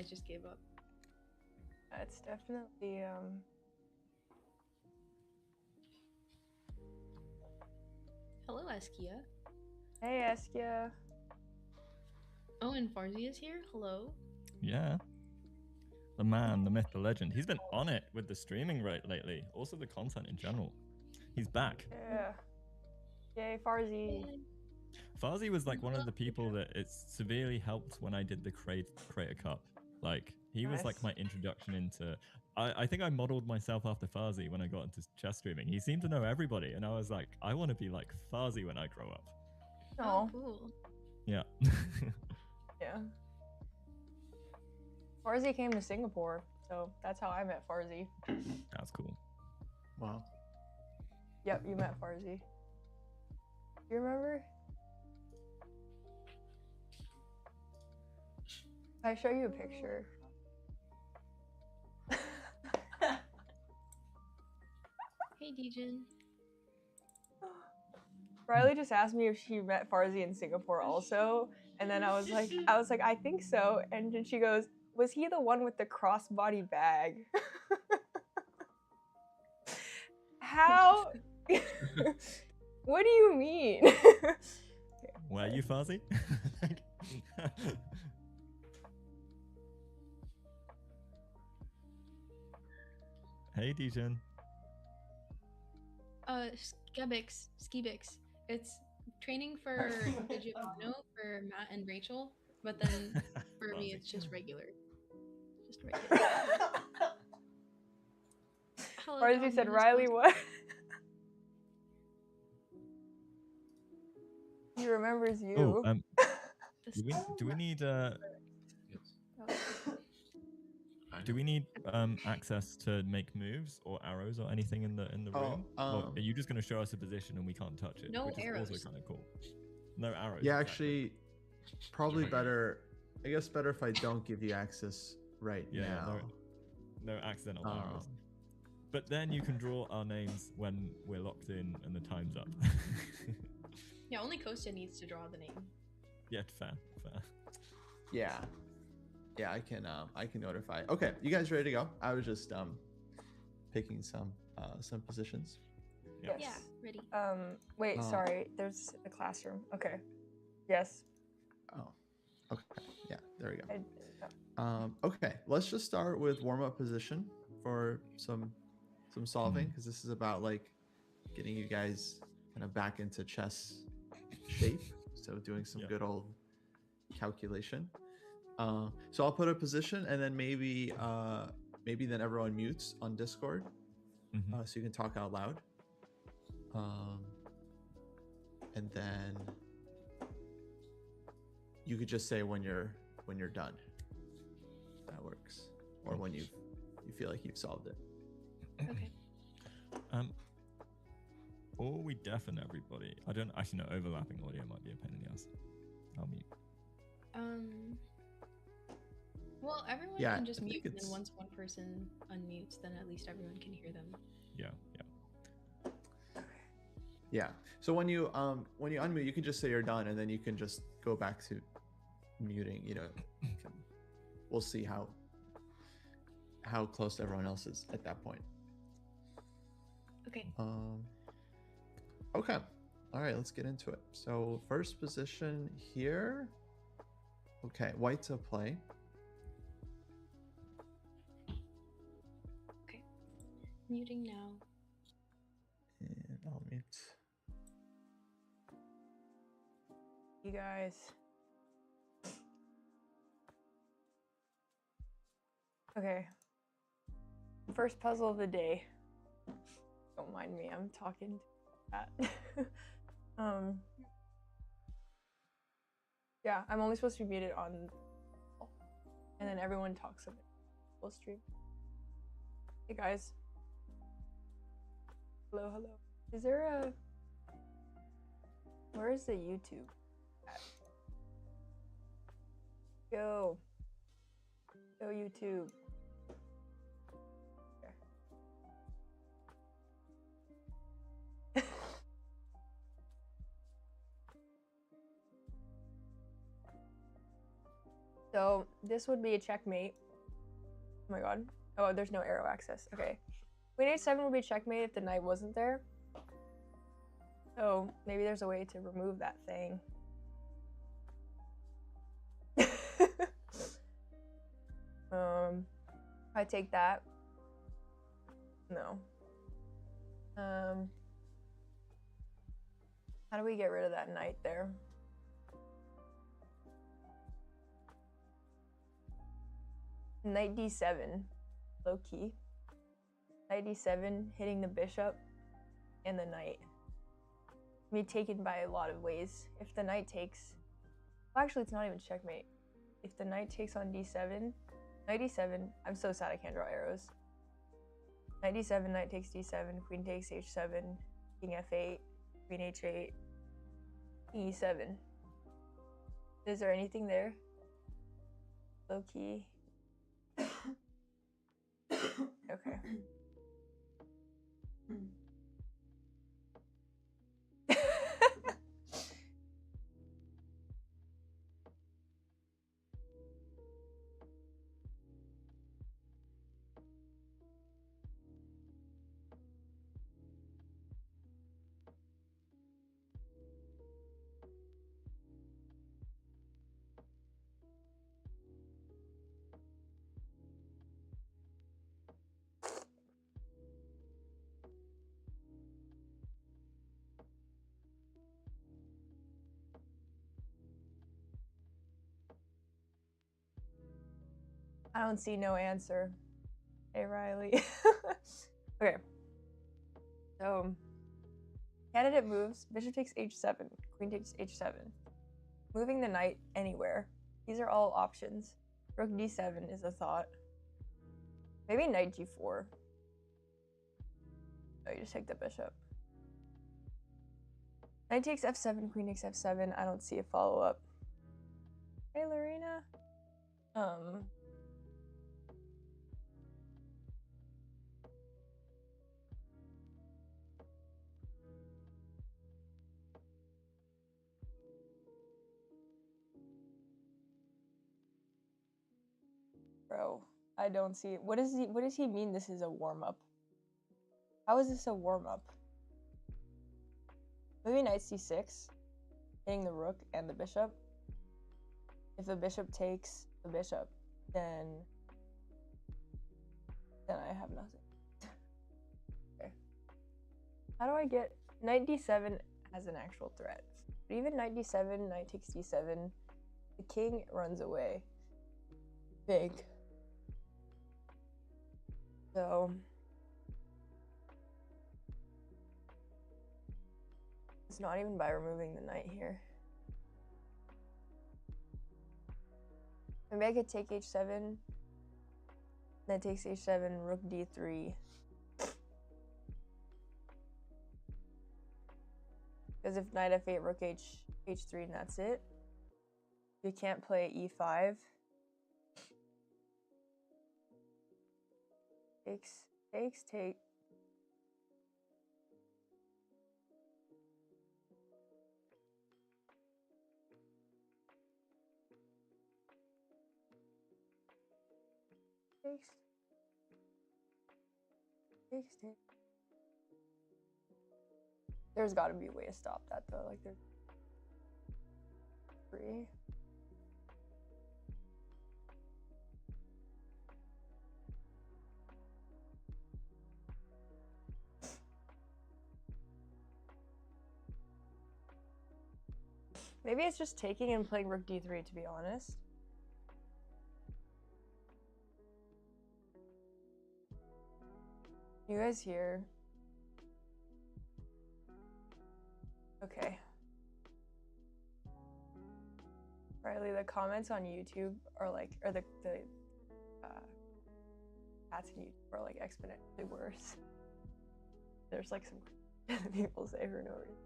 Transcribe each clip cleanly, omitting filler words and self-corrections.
I just gave up. It's definitely Hello, Eskia. Hey Eskia. Oh, and Farzi is here. Hello. Yeah. The man, the myth, the legend. He's been on it with the streaming rate lately. Also the content in general. He's back. Yeah. Yay, Farzi. Farzi was like one of the people that it severely helped when I did the Creator Cup. Like he was like my introduction into. I think I modeled myself after Farzi when I got into chess streaming. He seemed to know everybody, and I was like, I want to be like Farzi when I grow up. Oh, cool. Yeah. Yeah. Farzi came to Singapore, so that's how I met Farzi. That's cool. Wow. Yep, you met Farzi. You remember? I show you a picture. Hey, Dejin. Riley just asked me if she met Farzi in Singapore also, and then I was like, I think so. And then she goes, was he the one with the crossbody bag? How? What do you mean? Where are you, Farzi? Hey, Dijon. Skibix. It's training for Digimon for Matt and Rachel, but then for me it's just regular. Just regular. Farzi said, Riley, what? He remembers you. Oh, do we need do we need access to make moves or arrows or anything in the room? Or are you just going to show us a position and we can't touch it? No which arrows. Is also kind of cool. No arrows. Yeah, actually, probably better. I guess better if I don't give you access now. No accidental arrows. But then you can draw our names when we're locked in and the time's up. Yeah, only Costa needs to draw the name. Yeah, fair. Yeah, I can notify. Okay, you guys ready to go? I was just picking some positions. Yes. Yeah, ready. Wait, sorry. There's a classroom. Okay. Yes. Oh. Okay. Yeah, there we go. Okay, let's just start with warm-up position for some solving, because this is about like getting you guys kind of back into chess shape. So doing some good old calculation. So I'll put a position, and then maybe then everyone mutes on Discord, so you can talk out loud. And then you could just say when you're done. That works, or when you feel like you've solved it. Okay. Or we deafen everybody. I don't actually know. Overlapping audio might be a pain in the ass. I'll mute. Well, everyone can just mute, and then once one person unmutes, then at least everyone can hear them. Yeah. So when you unmute, you can just say you're done, and then you can just go back to muting. We'll see how close everyone else is at that point. Okay. Okay. All right, let's get into it. So first position here. Okay, white to play. Okay. Muting now. And I'll mute. You guys. Okay. First puzzle of the day. Don't mind me, I'm talking to that. Yeah, I'm only supposed to be muted on, and then everyone talks of it. Full stream. Hey guys. Hello. Is there a... Where is the YouTube at? Yo, YouTube. Okay. So this would be a checkmate. Oh my god. Oh, there's no arrow access. Okay. Queen h7 would be checkmate if the knight wasn't there. So maybe there's a way to remove that thing. I take that. No. How do we get rid of that knight there? Knight d7, low key. Knight d7 hitting the bishop and the knight. Can be taken by a lot of ways. If the knight takes, well, actually it's not even checkmate. If the knight takes on d7, knight d7, I'm so sad I can't draw arrows. Knight d7, knight takes d7, queen takes h7, king f8, queen h8, king e7. Is there anything there? Low key. Okay. I don't see no answer. Hey, Riley. Okay. So, candidate moves. Bishop takes h7. Queen takes h7. Moving the knight anywhere. These are all options. Rook d7 is a thought. Maybe knight g4. No, you just take the bishop. Knight takes f7. Queen takes f7. I don't see a follow-up. Hey, Lorena. Bro, I don't see it. What does he mean this is a warm-up? How is this a warm-up? Maybe knight c6, hitting the rook and the bishop. If the bishop takes the bishop, then I have nothing. Okay. How do I get knight d7 as an actual threat? But even knight d7, knight takes d7, the king runs away. Big. So it's not even by removing the knight here. Maybe I could take h7. Knight takes h7, rook d3. Because if knight f8, rook h3, and that's it. You can't play e5. Take. Take. There's got to be a way to stop that though. Like there's 3. Maybe it's just taking and playing rook d3, to be honest. You guys here? Okay. Riley, the comments on YouTube are like, or the chats in YouTube are like exponentially worse. There's like some people say for no reason.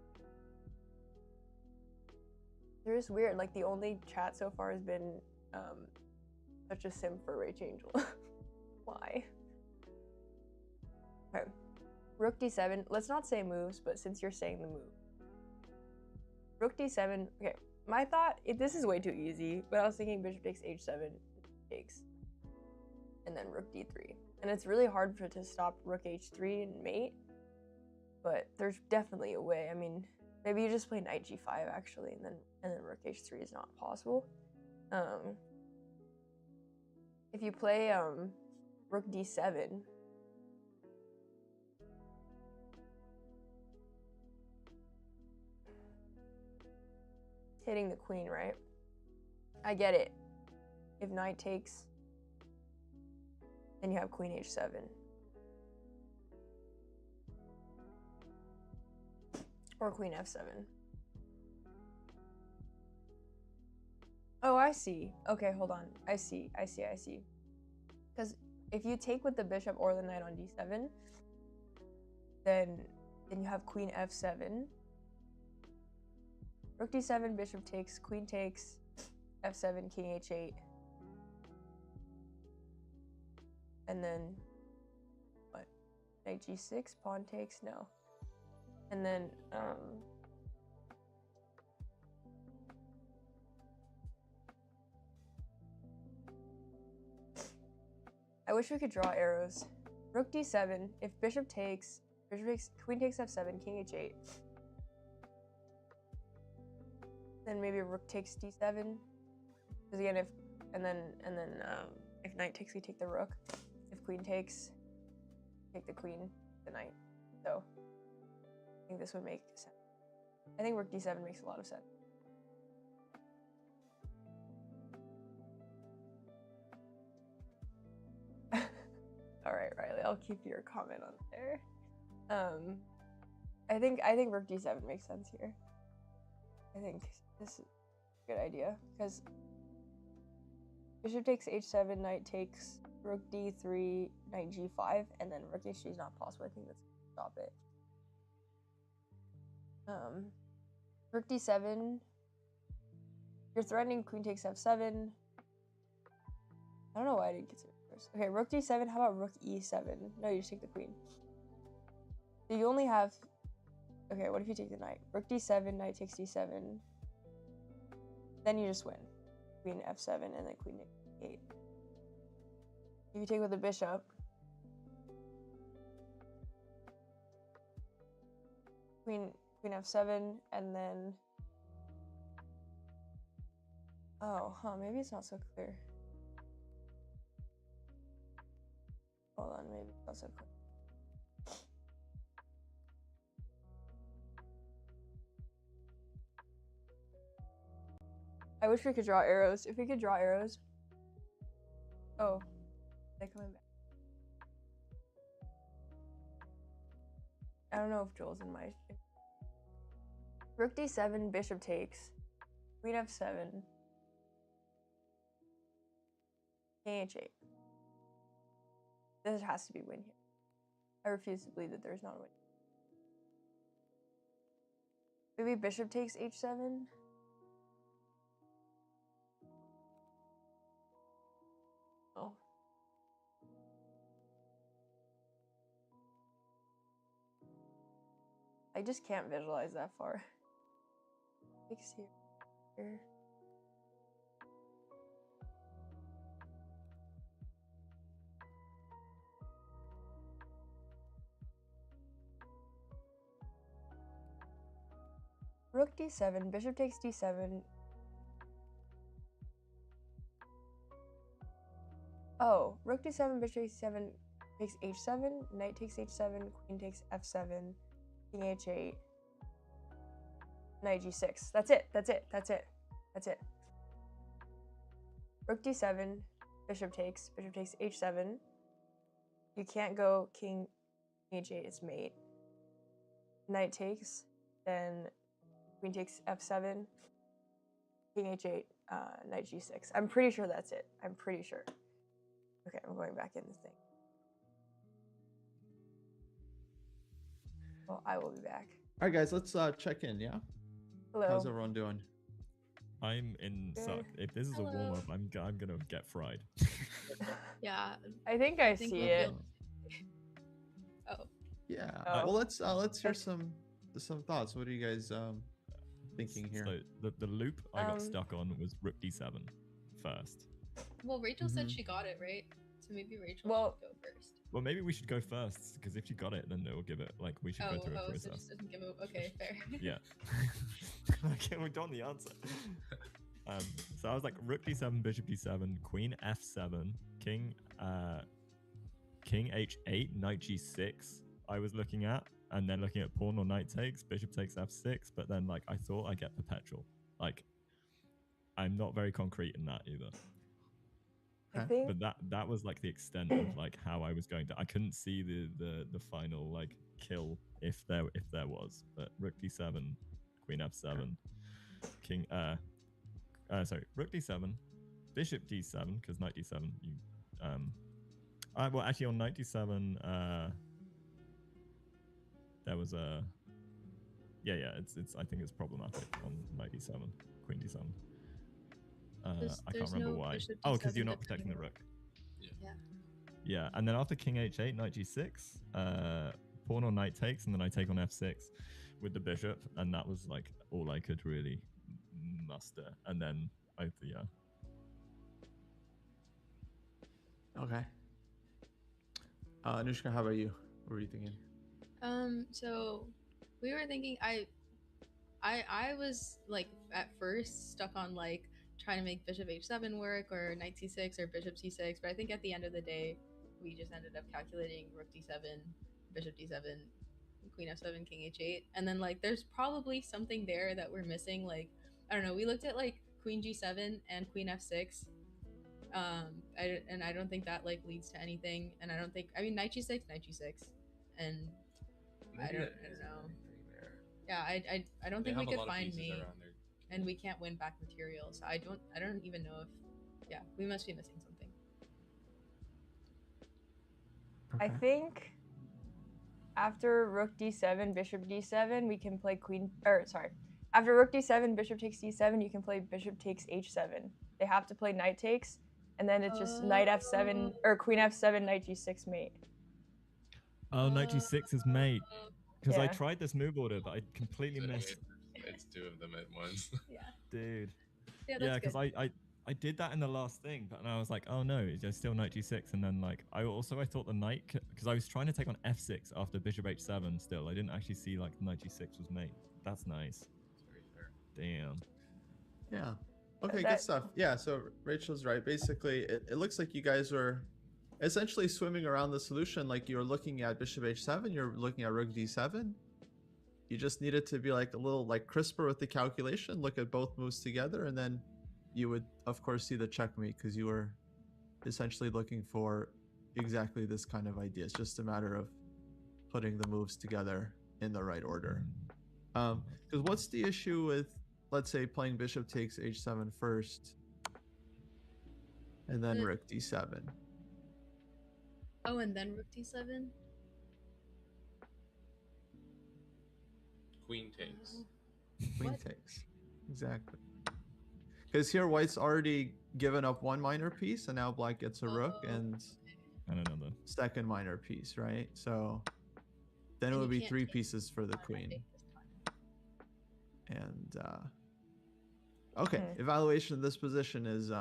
They're just weird. Like the only chat so far has been such a simp for Rage Angel. Why? Okay. Rook d7. Let's not say moves, but since you're saying the move. Rook d7. Okay. my thought, this is way too easy, but I was thinking bishop takes h7 takes, and then rook d3. And it's really hard to stop rook h3 and mate, but there's definitely a way. I mean, maybe you just play knight g5 actually, and then rook h3 is not possible. If you play rook d7, hitting the queen, right? I get it. If knight takes, then you have queen h7. Or queen f7. Oh, I see. Okay, hold on. I see. Because if you take with the bishop or the knight on d7, then you have queen f7. Rook d7, bishop takes, queen takes, f7, king h8. And then, what? Knight g6, pawn takes? No. And then, I wish we could draw arrows. Rook d7, if bishop takes, queen takes f7, king h8. Then maybe rook takes d7. Because again, and then if knight takes, we take the rook. If queen takes, take the queen, the knight. So I think this would make sense. I think rook d7 makes a lot of sense. All right, Riley, I'll keep your comment on there. I think rook d7 makes sense here. I think this is a good idea because bishop takes h7, knight takes rook d3, knight g5, and then rook h3 is not possible. I think that's gonna stop it. Rook d7. You're threatening queen takes f7. I don't know why I didn't consider it first. Okay, rook d7. How about rook e7? No, you just take the queen. So you only have. Okay, what if you take the knight? Rook d7, knight takes d7. Then you just win. Queen f7 and then queen e8. If you take with the bishop, queen f7 and then maybe it's not so clear. Hold on, maybe it's not so clear. I wish we could draw arrows. If we could draw arrows. Oh, they're coming back. I don't know if Joel's in my. Rook d7, bishop takes, queen f7, king h8. This has to be win here. I refuse to believe that there's not a win. Maybe bishop takes h7. Oh. I just can't visualize that far. Takes here. Rook d7, bishop takes d7. Oh, rook d7, bishop takes d7 takes h7, knight takes h7, queen takes f7, king h8, knight g6. That's it. Rook d7, bishop takes h7. You can't go king h8, it's mate. Knight takes, then queen takes f7, king h8, knight g6. I'm pretty sure that's it. I'm pretty sure. Okay, I'm going back in the thing. Well, I will be back. All right, guys, let's check in, yeah? Hello. How's everyone doing? I'm in suck. If this is a warm up, I'm gonna get fried. Yeah. I think I see it. Oh. Yeah. Oh. Well, let's hear some thoughts. What do you guys thinking here? So the loop I got Um, stuck on was rook d7 first. Well, Rachel said Mhm. she got it right, so maybe Rachel Well- should go first. Well, maybe we should go first because if you got it, then it will give it. Like we should go through a So she process. doesn't give a okay, fair. Yeah. Okay, we don't the answer. So I was like rook d7, bishop d7, queen f7, king h8, knight g6. I was looking at, and then looking at pawn or knight takes, bishop takes f6. But then like I thought I get perpetual. Like I'm not very concrete in that either. I Okay. think But that was like the extent of like how I was going to. I couldn't see the final like kill if there was. But rook d7, queen f7, king sorry, rook d7, bishop d7 because knight d7 you well actually on knight d7 there was a yeah it's I think it's problematic on knight d7, queen d7. I can't remember no why. bishop Oh, because D7 you're not that's protecting the gonna- rook. Yeah. Yeah, and then after king h8, knight g6, pawn or knight takes, and then I take on f6 with the bishop, and that was like all I could really muster. And then yeah. Okay. Anushka, how about you? What were you thinking? So we were thinking I was like at first stuck on like trying to make bishop h7 work or knight c6 or bishop c6, but I think at the end of the day we just ended up calculating rook d7, bishop d7, queen f7, king h8, and then like there's probably something there that we're missing. Like I don't know, we looked at like queen g7 and queen f6. I don't think that like leads to anything, and I don't think knight g6, and I don't know. Yeah, I don't They think we have a could lot of find pieces mate, around there. and we can't win back material. So I don't even know if we must be missing something. I think after rook d7, bishop d7, we can play after rook d7, bishop takes d7, you can play bishop takes h7. They have to play knight takes, and then it's just knight f7 or queen f7, knight g6 mate. Oh, knight g6 is mate. Because I Yeah. tried this move order, but I completely missed. It's two of them at once. Yeah. Dude. Yeah, Yeah, that's because good. I did that in the last thing, but I was like, oh no, it's just still knight g6, and then like I thought the knight, because I was trying to take on f6 after bishop h7. Still, I didn't actually see like knight g6 was mate. That's nice. Very fair. Damn. Yeah. Okay, good stuff. Yeah, so Rachel's right. Basically, it looks like you guys were essentially swimming around the solution. Like you're looking at bishop h7, you're looking at rook d7. You just needed to be like a little like crisper with the calculation, look at both moves together, and then you would of course see the checkmate because you were essentially looking for exactly this kind of idea. It's just a matter of putting the moves together in the right order. Because what's the issue with, let's say, playing bishop takes h7 first and then rook d7? Oh, and then rook d7. Queen takes. Queen What? takes. Exactly. Because here white's already given up one minor piece, and now black gets a rook and another second minor piece, right? So then it And would you be can't three take pieces for the on that queen. take this time. And okay, evaluation of this position is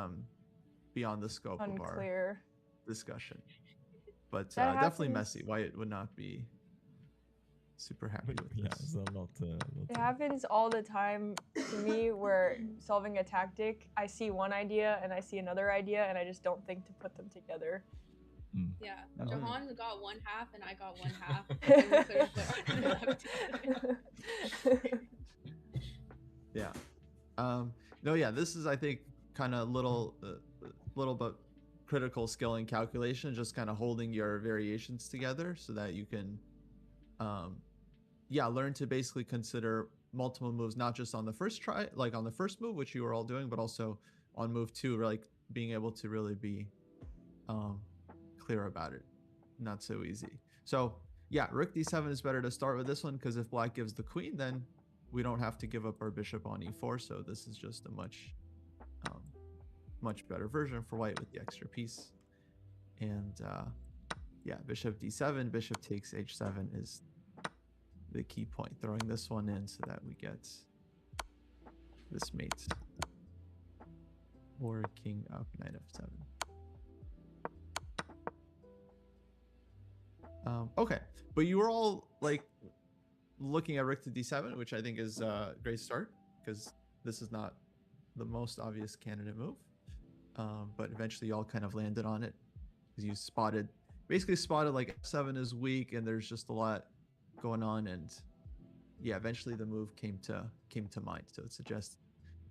beyond the scope of our Unclear. discussion, but That definitely happens- messy. White would not be super happy with yeah, this. it's a lot. It happens all the time to me where solving a tactic, I see one idea and I see another idea and I just don't think to put them together. Yeah, Oh. Jahan got one half and I got one half. And we couldn't put our half together. Yeah. No, yeah, this is, I think, kind of little but critical skill and calculation, just kind of holding your variations together so that you can, learn to basically consider multiple moves, not just on the first try, like on the first move, which you were all doing, but also on move two, like being able to really be clear about it. Not so easy. So yeah, rook d7 is better to start with this one, because if black gives the queen, then we don't have to give up our bishop on e4. So this is just a much better version for white with the extra piece. And bishop d7, bishop takes h7 is the key point. Throwing this one in so that we get this mate. Or king of knight f7. Okay, but you were all like looking at rook to d7, which I think is a great start because this is not the most obvious candidate move. But eventually you all kind of landed on it because you basically spotted like f7 is weak and there's just a lot going on, and yeah, eventually the move came to mind. So it suggests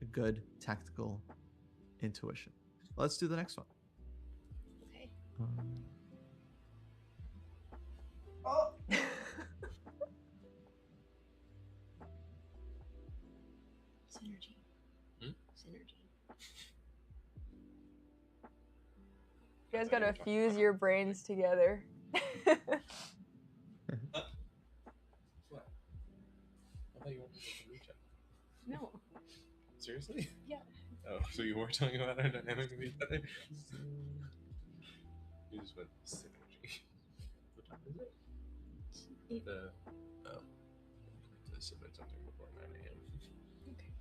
a good tactical intuition. Let's do the next one. Okay. Oh. Synergy. Hmm? Synergy. You guys gotta fuse your brains together. What? I thought you wanted to reach out. No. Seriously? Yeah. Oh, so you were talking about our dynamic of each other? You just went synergy. What time is it? Oh. To submit something before 9 a.m. Okay.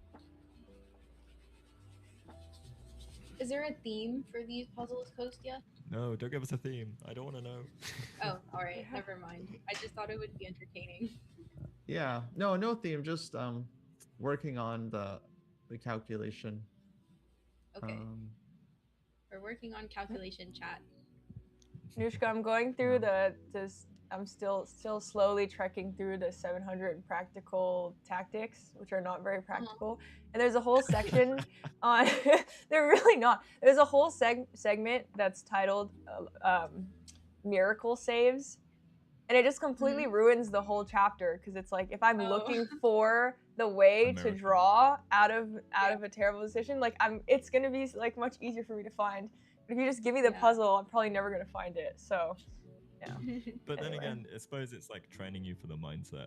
Is there a theme for these puzzles, Kostya? No, don't give us a theme. I don't want to know. Oh, all right. Never mind. I just thought it would be entertaining. Yeah, no theme, just working on the calculation. Okay. We're working on calculation chat. Nushka, I'm going through I'm still slowly trekking through the 700 practical tactics, which are not very practical. And there's a whole section on, they're really not. There's a whole segment that's titled Miracle Saves. And it just completely ruins the whole chapter because it's like if I'm looking for the way to draw out of a terrible decision, like it's gonna be like much easier for me to find. But if you just give me the puzzle, I'm probably never gonna find it. So, yeah. But then Anyway. again, I suppose it's like training you for the mindset.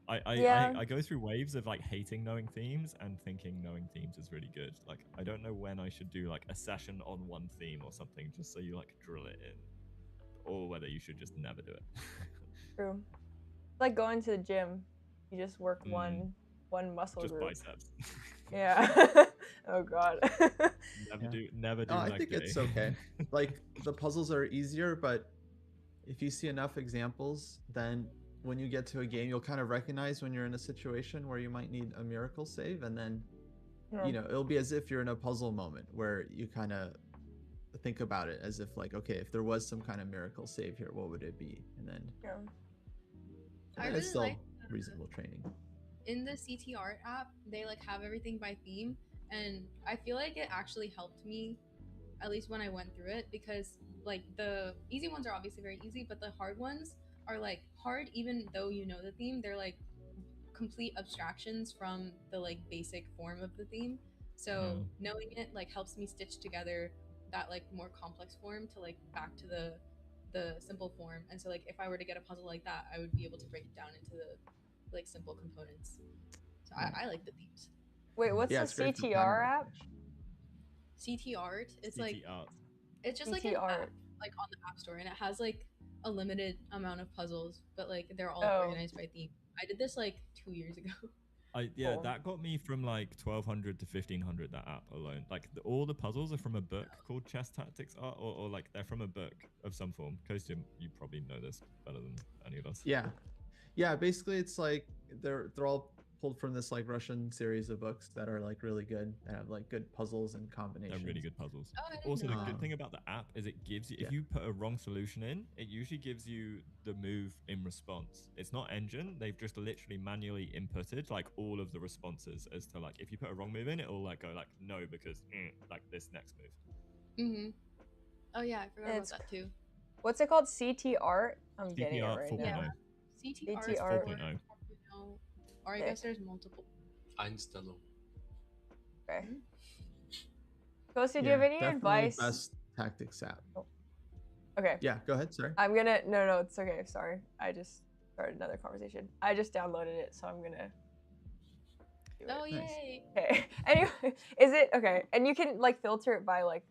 I go through waves of like hating knowing themes and thinking knowing themes is really good. Like I don't know when I should do like a session on one theme or something just so you like drill it in, or whether you should just never do it. True. It's like going to the gym. You just work one muscle just group. biceps. Yeah. Oh god. Never do No, I leg think day. it's okay. Like the puzzles are easier, but if you see enough examples, then when you get to a game, you'll kind of recognize when you're in a situation where you might need a miracle save, and then it'll be as if you're in a puzzle moment where you kind of think about it as if like, okay, if there was some kind of miracle save here, what would it be? And then I really it's still like reasonable training. In the CTR app, they like have everything by theme, and I feel like it actually helped me, at least when I went through it, because like the easy ones are obviously very easy, but the hard ones are like hard even though you know the theme. They're like complete abstractions from the like basic form of the theme. So knowing it like helps me stitch together that like more complex form to like back to the simple form. And so like if I were to get a puzzle like that, I would be able to break it down into the like simple components. So I like the themes. Wait, what's the CTR app? CT Art. It's CT like Art. it's just CT like an Art. app, like on the App Store, and it has like a limited amount of puzzles, but like they're all organized by theme. I did this like 2 years ago. Cool. That got me from like 1200 to 1500. That app alone, like all the puzzles are from a book called Chess Tactics Art, or like they're from a book of some form. Costume, you probably know this better than any of us. Yeah. Basically, it's like they're all pulled from this like Russian series of books that are like really good and have like good puzzles and combinations. They're really good puzzles. Oh, Also, the good thing about the app is it gives you, if you put a wrong solution in, it usually gives you the move in response. It's not engine. They've just literally manually inputted like all of the responses as to like, if you put a wrong move in, it'll like go like, no, because like this next move. Oh yeah, I forgot about that too. What's it called? CT Art? I'm CT getting Art it right 4.0. now. CT Art 4.0. Or I guess there's multiple. Einstellung. Okay. Kostya, do you have any advice? Best tactics app. Okay. Yeah, go ahead. Sorry. I'm gonna. No, it's okay. Sorry. I just started another conversation. I just downloaded it, so I'm gonna. Oh, yay. Okay. Anyway, is it okay? And you can like filter it by like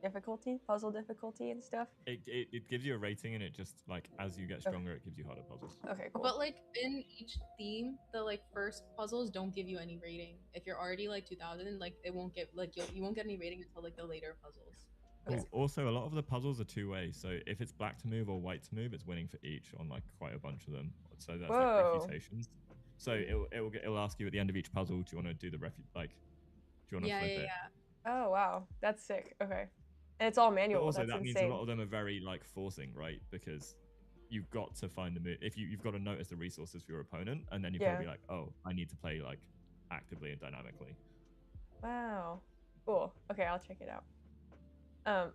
difficulty, puzzle difficulty and stuff? It gives you a rating, and it just like as you get stronger, it gives you harder puzzles. Okay, cool. But like in each theme, the like first puzzles don't give you any rating. If you're already like 2000, like it won't get like you won't get any rating until like the later puzzles. Cool. Also, a lot of the puzzles are two-way, so if it's black to move or white to move, it's winning for each on like quite a bunch of them. So that's like Whoa. refutations. So it'll ask you at the end of each puzzle, do you want to do the do you want to flip it? Oh wow, that's sick. Okay, and it's all manual. But also, that's that insane. means a lot of them are very like forcing, right? Because you've got to find the move. If you've got to notice the resources for your opponent, and then you've got to be like, oh, I need to play like actively and dynamically. Wow, cool. Okay, I'll check it out.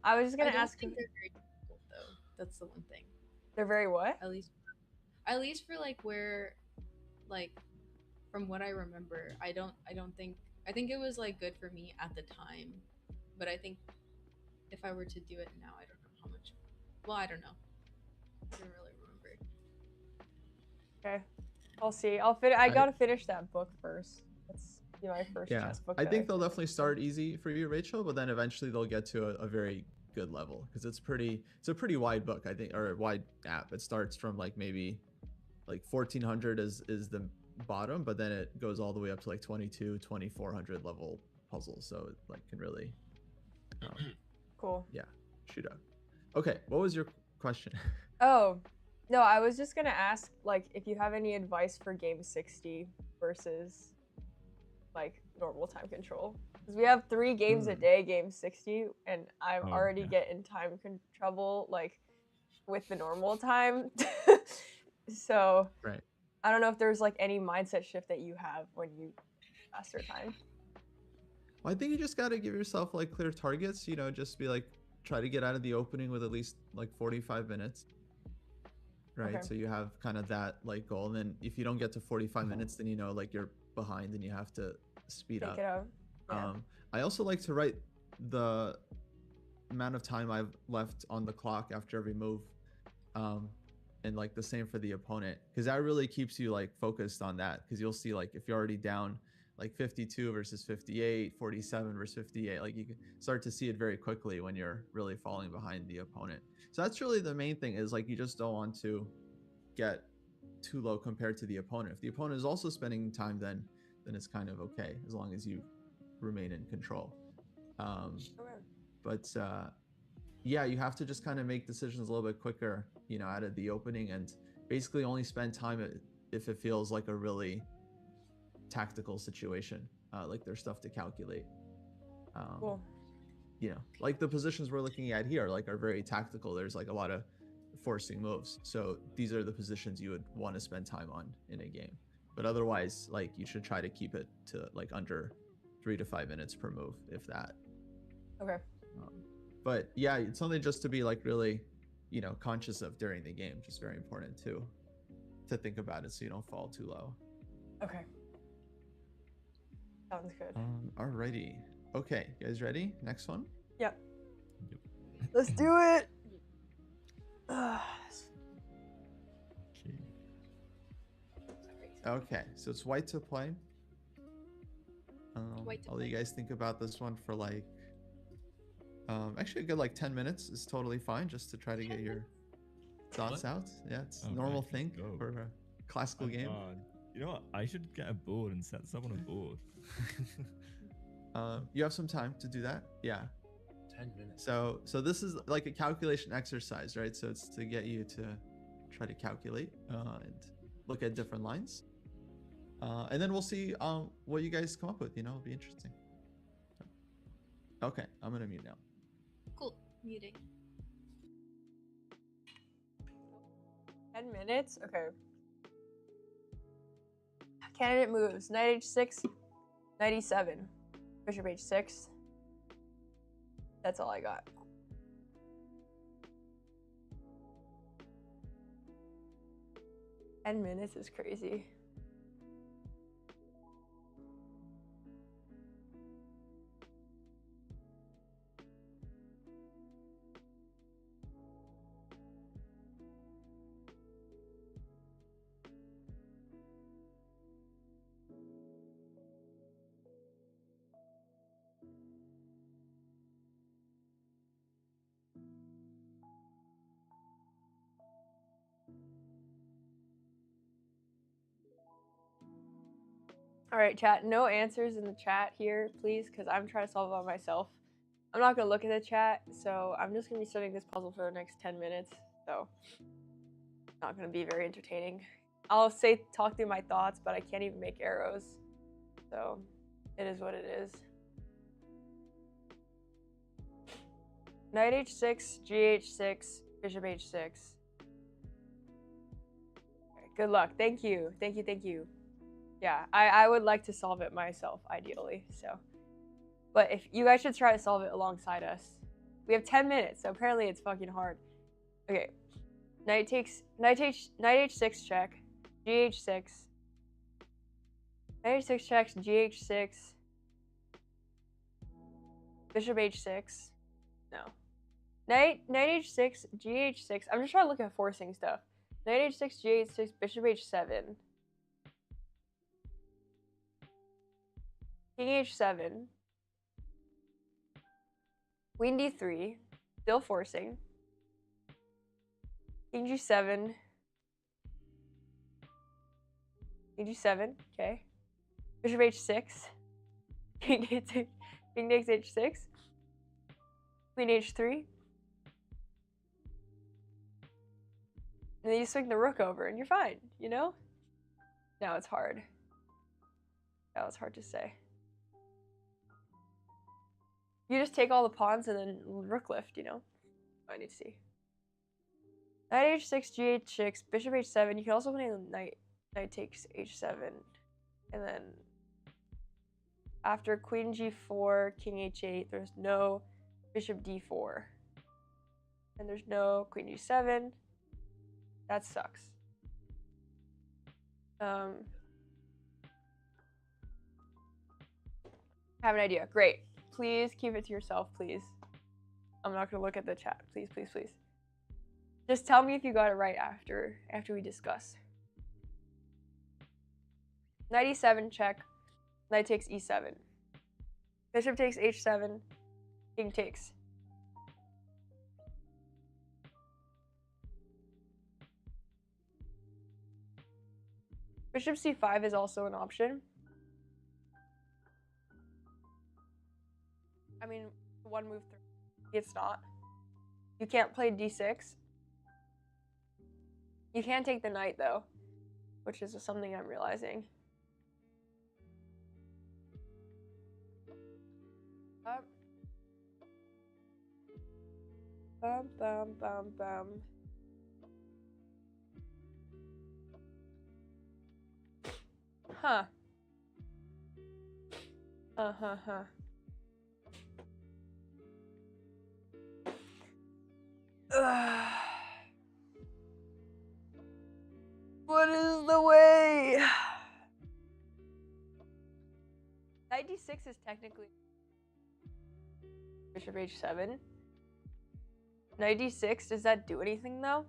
I was just gonna ask. Think they're very difficult, though. That's the one thing. They're very what? At least for like where, like, from what I remember, I think it was like good for me at the time, but I think if I were to do it now, I don't know how much. Well, I don't know. I don't really remember. Okay, I'll see. I gotta finish that book first. That's my first chess book. I think they'll definitely start easy for you, Rachel, but then eventually they'll get to a very good level because it's a pretty wide book, I think, or a wide app. It starts from like maybe like 1400 is the bottom, but then it goes all the way up to like 2400 level puzzles, so it like can really cool. Yeah, shoot up. Okay, what was your question? Oh no, I was just gonna ask like if you have any advice for game 60 versus like normal time control, because we have 3 games a day, game 60, and I'm already getting time trouble like with the normal time. So right, I don't know if there's like any mindset shift that you have when you faster time. Well, I think you just got to give yourself like clear targets, just be like try to get out of the opening with at least like 45 minutes, right? Okay. So you have kind of that like goal, and then if you don't get to 45 minutes, then like you're behind and you have to speed Take up. it out. Yeah. I also like to write the amount of time I've left on the clock after every move, and like the same for the opponent, because that really keeps you like focused on that, because you'll see like if you're already down like 52 versus 58, 47 versus 58, like you can start to see it very quickly when you're really falling behind the opponent. So that's really the main thing, is like you just don't want to get too low compared to the opponent. If the opponent is also spending time, then it's kind of okay as long as you remain in control. But yeah, you have to just kind of make decisions a little bit quicker, out of the opening, and basically only spend time if it feels like a really tactical situation, like there's stuff to calculate. Cool. Like the positions we're looking at here like are very tactical. There's like a lot of forcing moves, so these are the positions you would want to spend time on in a game. But otherwise, like you should try to keep it to like under 3 to 5 minutes per move, if that. Okay. But yeah, it's something just to be like really, conscious of during the game. Just very important to think about it so you don't fall too low. Okay. Sounds good. Alrighty. Okay, you guys ready? Next one? Yep. Let's do it. Okay, so it's white to play. White to I'll let play. you guys think about this one for like actually a good like 10 minutes is totally fine, just to try to get your thoughts out. Yeah, it's a normal thing for a classical game. You know what? I should get a board and set this up on a board. You have some time to do that. Yeah. 10 minutes. So this is like a calculation exercise, right? So it's to get you to try to calculate and look at different lines. And then we'll see what you guys come up with. It'll be interesting. Okay, I'm gonna mute now. Cool. Muting. 10 minutes? Okay. Candidate moves. Knight h6, knight e7, bishop h6. That's all I got. Ten minutes is crazy. All right, chat. No answers in the chat here, please, because I'm trying to solve it by myself. I'm not gonna look at the chat, so I'm just gonna be studying this puzzle for the next 10 minutes. So, it's not gonna be very entertaining. I'll talk through my thoughts, but I can't even make arrows. So, it is what it is. Knight h6, gh6, bishop h6. Okay, good luck. Thank you. Thank you. Thank you. Yeah, I would like to solve it myself, ideally. So, but if you guys should try to solve it alongside us. We have 10 minutes, so apparently it's fucking hard. Okay, knight h6 check, gh6, knight h6 checks, gh6, bishop h6. No, knight h6, gh6. I'm just trying to look at forcing stuff. Knight h6, gh6, bishop h7. King h7, queen d3, still forcing. King g7, king g7, okay. Bishop h6, king takes h6, queen h3. And then you swing the rook over and you're fine, you know? Now it's hard. Now it's hard to say. You just take all the pawns and then rook lift, you know? I need to see. Knight h6, gh6, bishop h7. You can also play knight takes h7. And then after queen g4, king h8, there's no bishop d4. And there's no queen g7. That sucks. Have an idea. Great. Please keep it to yourself, please. I'm not gonna look at the chat. Please, please, please. Just tell me if you got it right after we discuss. Knight e7 check. Knight takes e7. Bishop takes h7. King takes. Bishop c5 is also an option. I mean, one move through. It's not. You can't play d6. You can take the knight though, which is something I'm realizing. Bum, bum, bum, bum. Huh. Huh. What is the way? Knight d6 is technically bishop h7. Knight d6, does that do anything though?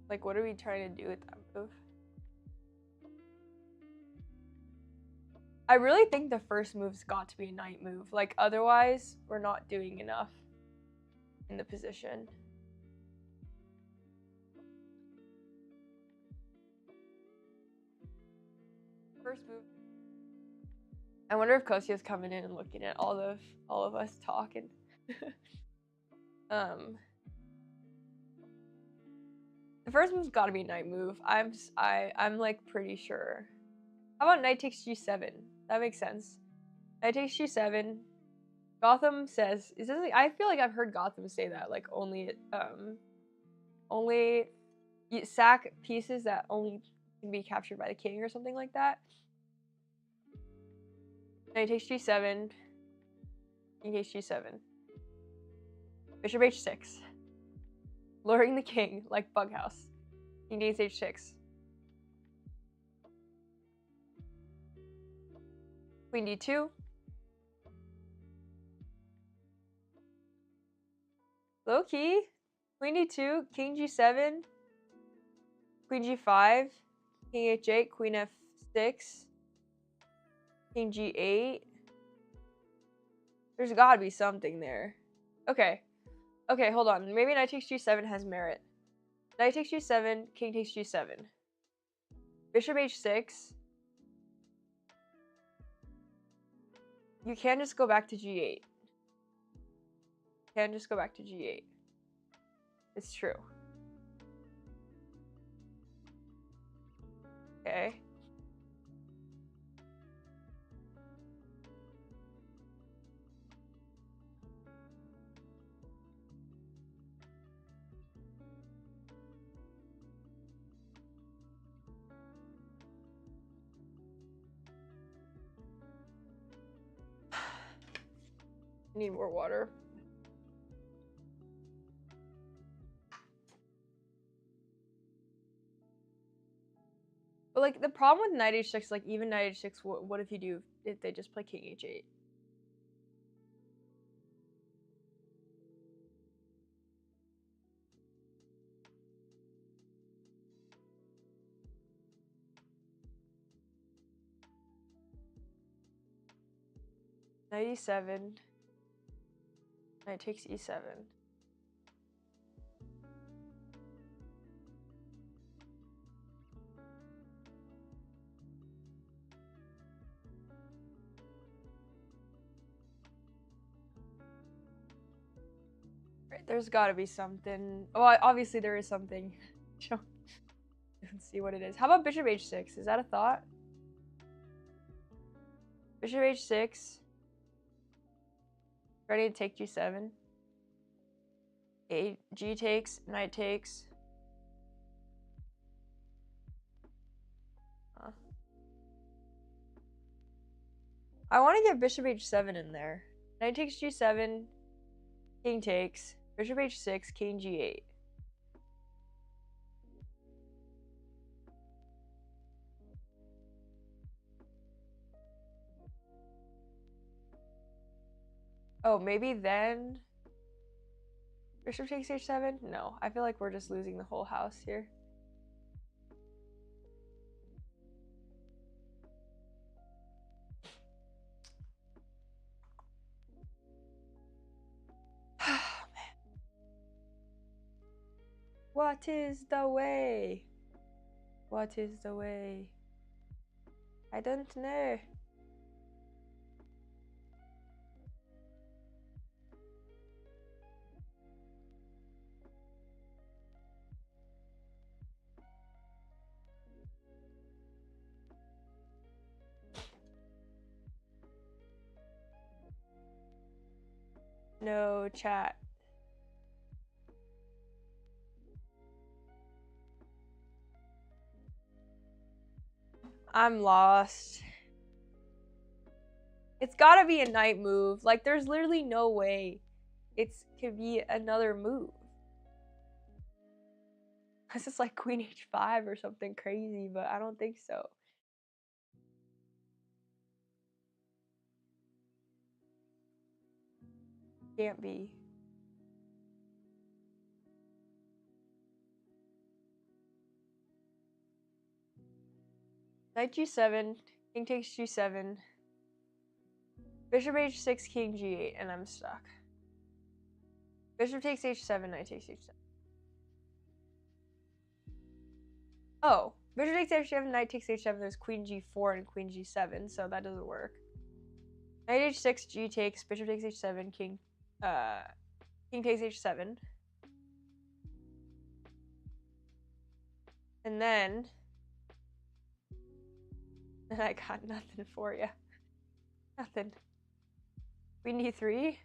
Like, what are we trying to do with that move? I really think the first move's got to be a knight move. Like, otherwise, we're not doing enough in the position. First move. I wonder if Kosia's coming in and looking at all of us talking. The first move's got to be a knight move. I'm like pretty sure. How about knight takes g7? That makes sense. Knight takes g7. Gotham says, is this? I feel like I've heard Gotham say that, like only you sack pieces that only can be captured by the king or something like that. Knight takes g7. King takes g7. Bishop h6. Luring the king like Bughouse. King takes h6. Queen d2. Low key. Queen d2. King g7. Queen g5. King h8. Queen f6. King g8. There's gotta be something there. Okay. Okay, hold on. Maybe knight takes g7 has merit. Knight takes g7, king takes g7. Bishop h6. You can just go back to g8. You can just go back to g8. It's true. Okay. Need more water. But like the problem with knight h6, like even knight h6, what if you do if they just play king h8? Knight e7. Knight takes e7. Right, there's got to be something. Well, obviously there is something. Let's see what it is. How about bishop h6? Is that a thought? Bishop h6. Ready to take g7. G takes, knight takes. Huh. I want to get bishop h7 in there. Knight takes g7, king takes, bishop h6, king g8. Oh, maybe then bishop takes h7? No, I feel like we're just losing the whole house here. What is the way? What is the way? I don't know. No chat. I'm lost. It's gotta be a knight move. Like, there's literally no way it could be another move. This is like queen h5 or something crazy, but I don't think so. Can't be. Knight g7, king takes g7, bishop h6, king g8, and I'm stuck. Bishop takes h7, knight takes h7. Oh, bishop takes h7, knight takes h7, there's queen g4 and queen g7, so that doesn't work. Knight h6, g takes, bishop takes h7, king takes h7. And then I got nothing for you. Nothing. Queen e3.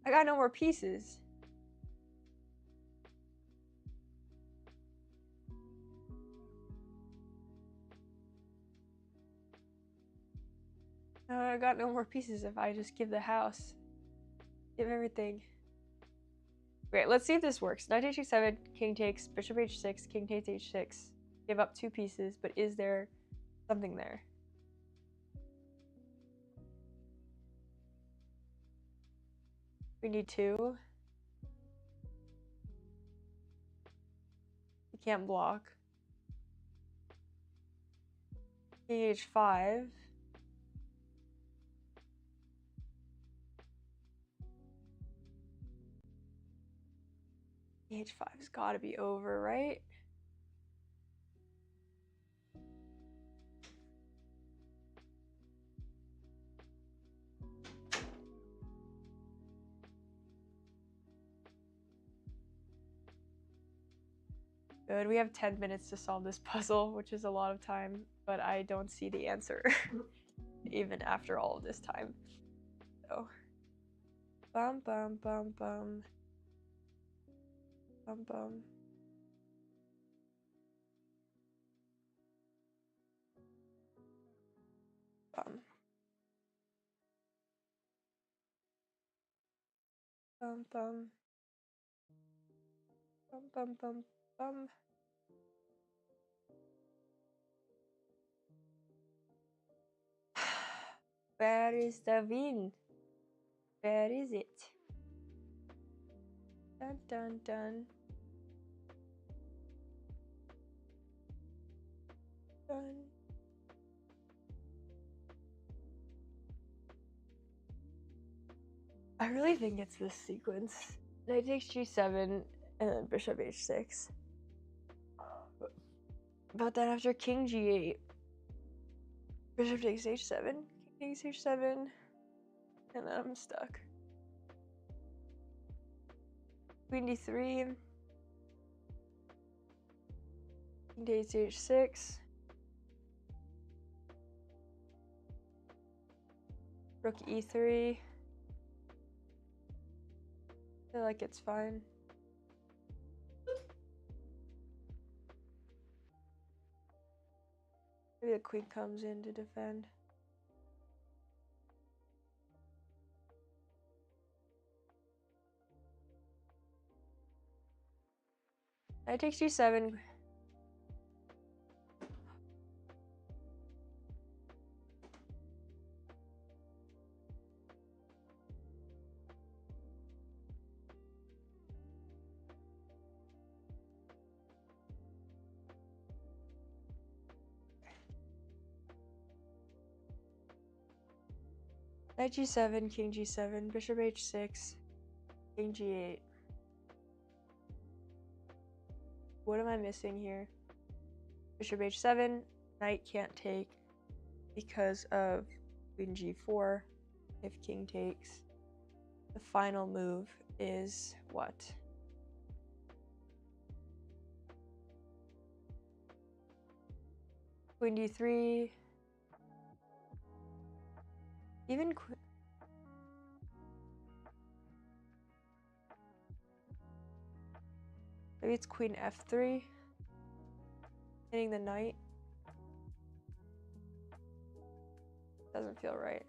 I got no more pieces. I got no more pieces if I just give the house. Give everything. Great, let's see if this works. Knight h7, king takes, bishop h6, king takes h6. Give up 2 pieces, but is there something there? We need 2. You can't block. King h5. King h5's gotta be over, right? Good. We have 10 minutes to solve this puzzle, which is a lot of time, but I don't see the answer even after all of this time. So, bum bum bum bum. Bum bum. Bum. Bum bum. Bum bum bum bum. Where is the wind? Where is it? Dun dun dun. Dun. I really think it's this sequence. Knight takes g7 and then bishop h6. But then after king g8, bishop takes h7, king takes h7, and then I'm stuck. Queen d3, king takes h6, rook e3. I feel like it's fine. Maybe the queen comes in to defend. Knight takes g7. Knight g7, king g7, bishop h6, king g8. What am I missing here? Bishop h7, knight can't take because of queen g4 if king takes. The final move is what? Queen d3. Even maybe it's queen f3, hitting the knight. Doesn't feel right.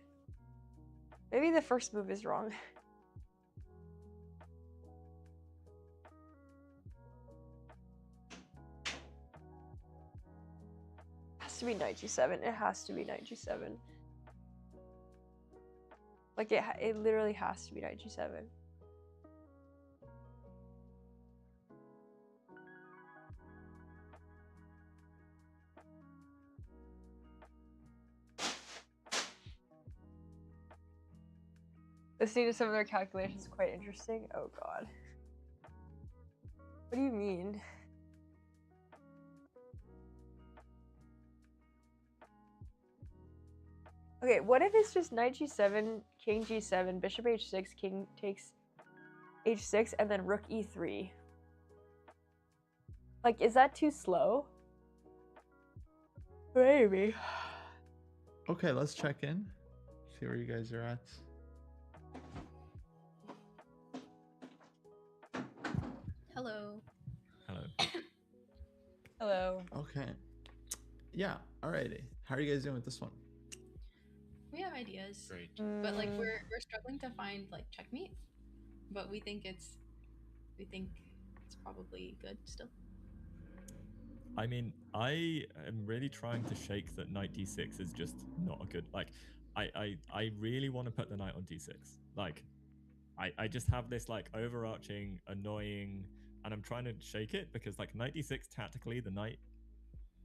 Maybe the first move is wrong. Has to be knight g7. It has to be knight g7. Like it literally has to be knight g7. Listening to some of their calculations is quite interesting. Oh god. What do you mean? Okay, what if it's just knight g7, king g7, bishop h6, king takes h6, and then rook e3? Like, is that too slow? Maybe. Okay, let's check in. See where you guys are at. Hello. Hello. Hello. Okay. Yeah, alrighty. How are you guys doing with this one? We have ideas, Great. but like we're struggling to find like checkmate, but we think it's probably good still. I mean, I am really trying to shake that knight d6 is just not a good, like, I really want to put the knight on d6. Like, I just have this like overarching annoying, and I'm trying to shake it because like knight d6 tactically the knight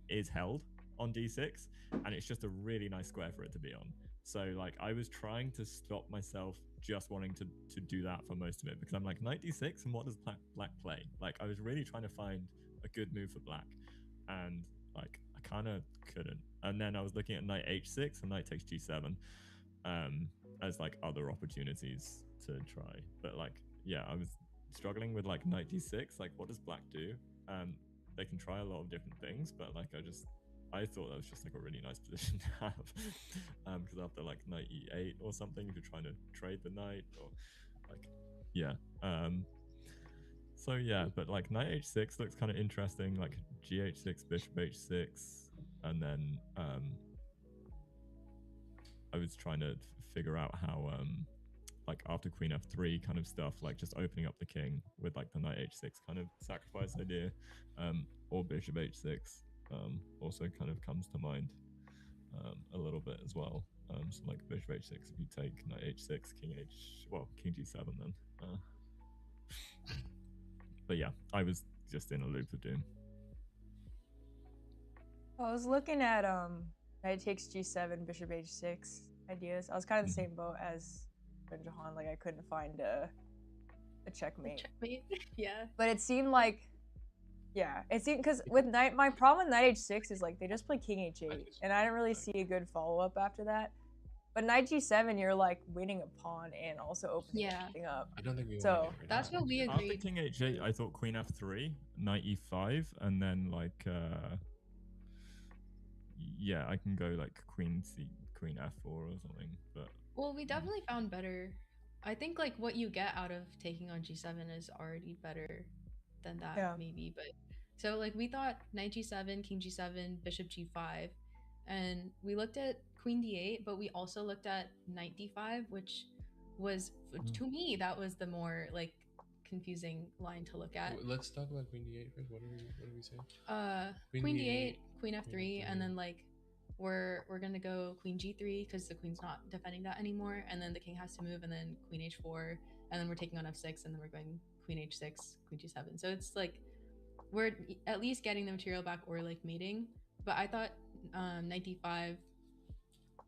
is held on d6 and it's just a really nice square for it to be on. So like I was trying to stop myself just wanting to do that for most of it because I'm like knight d6 and what does black play? Like I was really trying to find a good move for black and like I kind of couldn't. And then I was looking at knight h6 and knight takes g7 as like other opportunities to try. But like yeah, I was struggling with like knight d6. Like what does black do? they can try a lot of different things, but like I thought that was just like a really nice position to have, because after like knight e8 or something, if you're trying to trade the knight or like, yeah. So yeah, but like knight h6 looks kind of interesting, like gh6, bishop h6, and then I was trying to figure out how like after queen f3 kind of stuff, like just opening up the king with like the knight h6 kind of sacrifice idea, or bishop h6 also kind of comes to mind a little bit as well. So like bishop h6, if you take knight h6, king g7 then. But yeah, I was just in a loop of doom. I was looking at knight takes g7, bishop h6 ideas. I was kind of the same boat as Jahan. Like I couldn't find a checkmate. Checkmate. Yeah. But it seemed like, yeah, it seemed, because with knight, my problem with knight h6 is like they just play king h8, and I didn't really see a good follow up after that. But knight g7, you're like winning a pawn and also opening everything up. I don't think we So want to get rid That's of what we After agreed. king h8, I thought queen f3, knight e5, and then like yeah, I can go like queen f4 or something. But Well, we definitely found better. I think like what you get out of taking on g7 is already better than that, Yeah. maybe. But so like we thought knight g7, king g7, bishop g5, and we looked at queen d8, but we also looked at knight d5, which was to me that was the more like confusing line to look at. Let's talk about queen d8 first. What do we say? Queen d8, queen f3, and then like we're gonna go queen g3 because the queen's not defending that anymore, and then the king has to move, and then queen h4, and then we're taking on f6, and then we're going queen h6, queen g7. So it's like we're at least getting the material back or like mating. But I thought knight d5.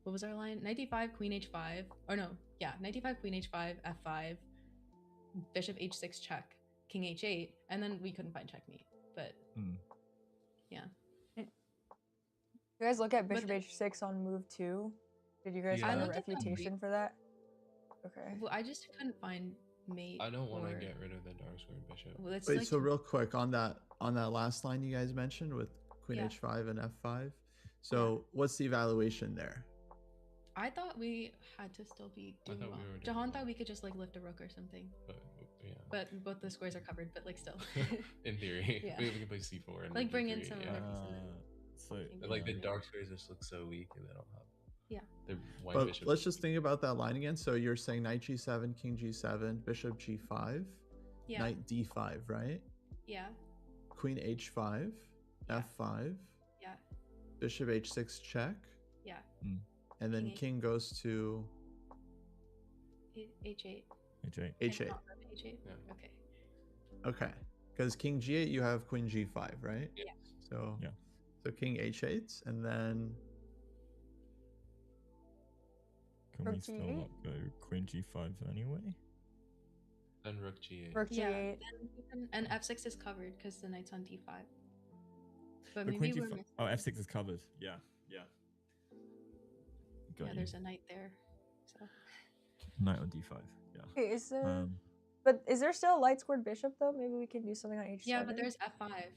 What was our line? Knight d5, queen h5. Or no, yeah, knight d5, queen h5, f5, bishop h6 check, king h8, and then we couldn't find checkmate. But yeah. You guys look at bishop But h6 on move 2? Did you guys Yeah. find I a looked at the refutation for that? Okay. Well, I just couldn't find mate. I don't want to or- get rid of the dark square bishop. Well, it's Wait, like so real quick on that last line you guys mentioned with queen Yeah. h5 and f5. So what's the evaluation there? I thought we had to still be I doing thought well. we were doing Jahan well. thought we could just like lift a rook or something, But yeah, but both the squares are covered. But like still, in theory, Yeah. we can play c4 and Like, bring in d3, some yeah. other pieces. so And like the Yeah. dark squares just look so weak, and they don't have. Yeah. The white But bishop. let's just think about that line again. So you're saying knight g7, king g7, bishop g5, yeah, knight d5, right? yeah, Queen h5, Yeah. f5, yeah, bishop h6 check, yeah. and then King king goes to H8. h8. h8. Not H8. Yeah. Okay. Okay, because king g8 you have queen g5, right? Yeah. So Yeah. so king h8, and then Can Rook we still g8? not go queen g5 anyway? Then rook g8. Rook Yeah. g8. Then we can, and f6 is covered because the knight's on d5. But The maybe queen we're g5. missing. Oh, f6 is covered. Yeah. Got Yeah, you. there's a knight there. So Knight on d5. Yeah. Okay, is there? Um, But is there still a light scored bishop though? Maybe we can do something on h7. yeah, but there's f5.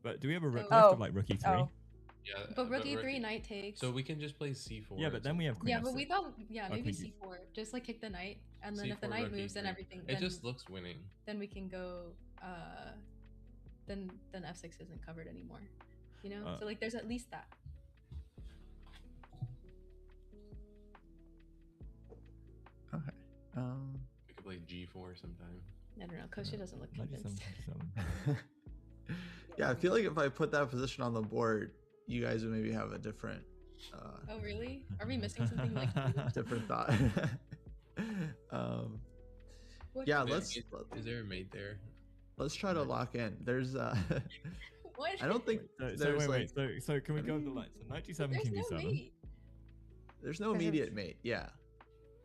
but do we have a rook So- left Oh. of like rook e3? Oh. Yeah. But rook rook e3, knight takes. So we can just play c4. Yeah, but then we have queen Yeah, f6. but we thought maybe queen g- c4. Just like kick the knight, and then if the C4, knight rook moves, then e3. everything. It Then, just looks winning. then we can go. Then f6 isn't covered anymore. You know, so like there's at least that. okay. We could play g4 sometime. I don't know. Kosha doesn't look Knight convinced. d7, d7. Yeah, I feel like if I put that position on the board, you guys would maybe have a different Oh really? Are we missing something like? different thought. What? Yeah, Is there a mate there? let's try to lock in. There's What? I don't think So there's wait, like so can we go over the lines? So knight g7, There's king no d7. mate. there's no Bishop- immediate mate. Yeah.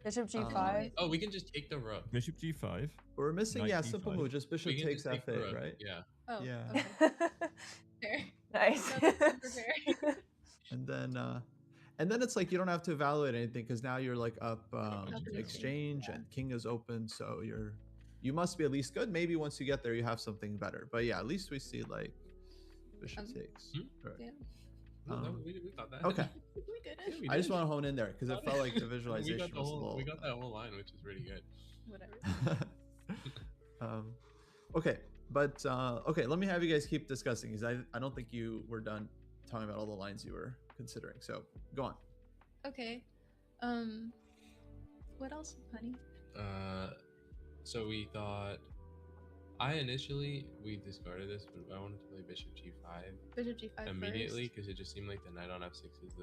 Bishop g5. Oh, we can just take the rook. Bishop g5. But we're missing Knight simple d5. move, just bishop We can takes just take the f8, rook, right? Yeah. Oh. Yeah. Okay. Fair. Nice. No, that's super fair. And then it's like you don't have to evaluate anything because now you're like up in exchange yeah. and king is open, so you must be at least good. Maybe once you get there you have something better. But yeah, at least we see like bishop Um, takes. Right. Yeah, No, Um, we thought that. Okay. we did Yeah, it. we I just did. want to hone in there because it felt like the we visualization got the was a whole. little. We got that whole line, which is really good. Whatever. Okay, but okay, let me have you guys keep discussing because I don't think you were done talking about all the lines you were considering. So go on. Okay. What else, honey? So we thought. We discarded this, but I wanted to play Bishop G5 Bishop G5 immediately first. because it just seemed like the knight on F6 is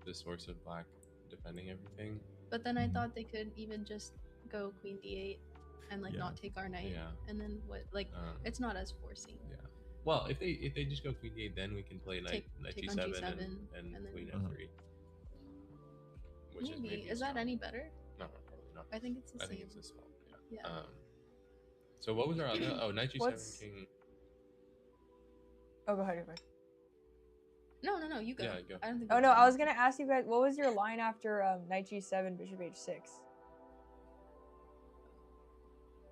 the source of black defending everything. But then I thought they could even just go Queen D8 and like Yeah. not take our knight. Yeah. And then what? Like it's not as forcing. Yeah. Well, if they just go Queen D8, then we can play knight Take on G7, G7 and and then- Queen Uh-huh. F3. Which Maybe. maybe Is that small. any better? No, probably not. I think it's the I same. think it's a small. Yeah. Yeah. So what was our other? Oh, knight G7, What's- king. Oh, go ahead. Go ahead. No, you go. Yeah, go. I don't think. Oh we no, can. I was gonna ask you guys, what was your line after knight G7, bishop H6?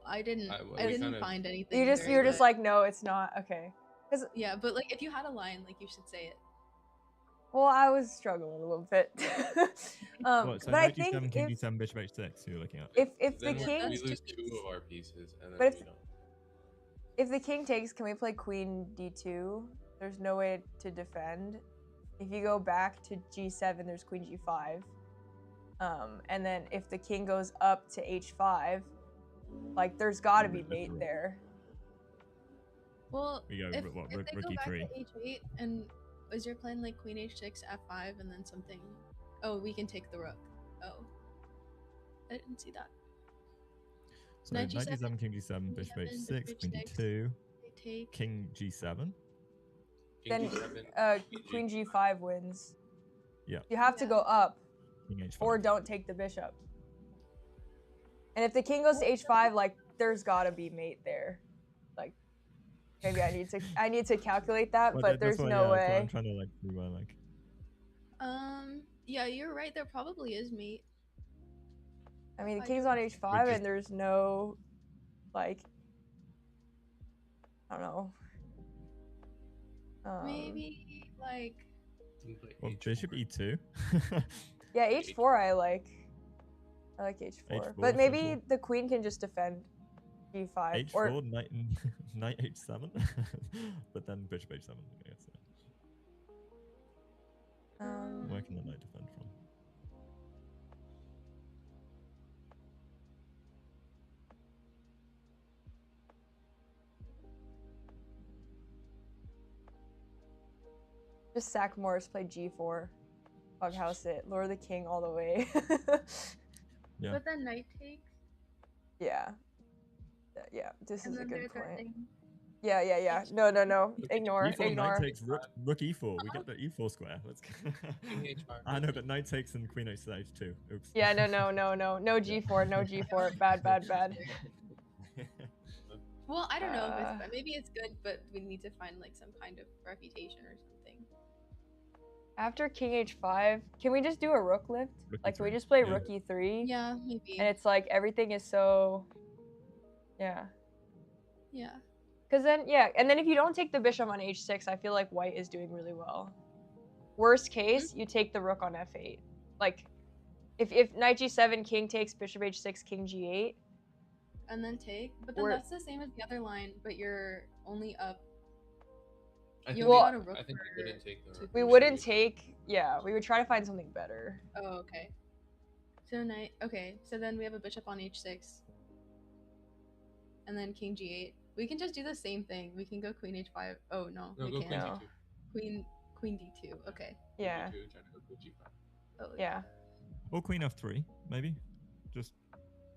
I didn't. I- I we didn't kinda- find anything. You very were just good. like, no, it's not. Okay. Yeah, but like if you had a line, like you should say it. Well, I was struggling a little bit. What, so but I knight think G7, King if D7, Bishop H6, you're looking at. if the Then king we lose That's two of our pieces, and then But we don't. if the king takes, can we play queen D2? There's no way to defend. If you go back to G7, there's queen G5. And then if the king goes up to H5, like there's got to be mate there. Well, We go, if, what, if they rook go back E3. to H8 and is your plan like Queen H6, F5, and then something? Oh, we can take the rook. Oh, I didn't see that. So Knight knight G7, G7, King D7, Bishop Bishop H6, Queen H6. D2, They take. King G7. King Then G7, queen G5 wins. Yeah. You have to Yeah. go up King H5. or don't take the bishop. And if the king goes to H5, like there's got to be mate there. Like maybe I need to calculate that, Well, but that's there's why, no yeah, that's why I'm way. trying to like see where like. Yeah, you're right. There probably is mate. I mean, the I king's don't- on H5 just- and there's no, like, I don't know. Maybe like. Well, Bishop E2. Yeah, H4 I like. I like H4. H4 But maybe simple. the queen can just defend G5. H4, Or knight H7, but then Bishop H7. I guess. Where can the knight defend from? just sack Morris, play G4. Bughouse it. Lure the king all the way. Yeah. But then knight takes. Yeah. Yeah, this And is a then good there's our point. thing. Yeah. No. Ignore. E4, Ignore. knight takes rook E4. We get the E4 square. Let's go. King H5. I know, but knight takes and queen H2. Oops. Yeah, no. No G4. No G4. Bad. Well, I don't know if it's maybe it's good, but we need to find like some kind of reputation or something. After king H5, can we just do a rook lift? Rook Like, can we E3. just play Yeah. rook E3? Yeah, maybe. And it's like everything is so. Yeah. Yeah. Because then, and then if you don't take the bishop on H6, I feel like white is doing really well. Worst case, you take the rook on F8. Like, if knight G7, king takes, bishop H6, king G8. And then take, but then Or- that's the same as the other line, but you're only up. I You think, only Well- got a rook I think for we wouldn't take the two- rook. We wouldn't take. Yeah, we would try to find something better. Oh, okay. So knight. Okay, so then we have a bishop on H6, and then king G8. We can just do the same thing. We can go queen H5. Oh no, No, we go can't. Queen No. G2. Queen D2. Okay. Yeah. Queen G2, trying to go Queen G5. Oh Yeah. Or queen F3, maybe. Just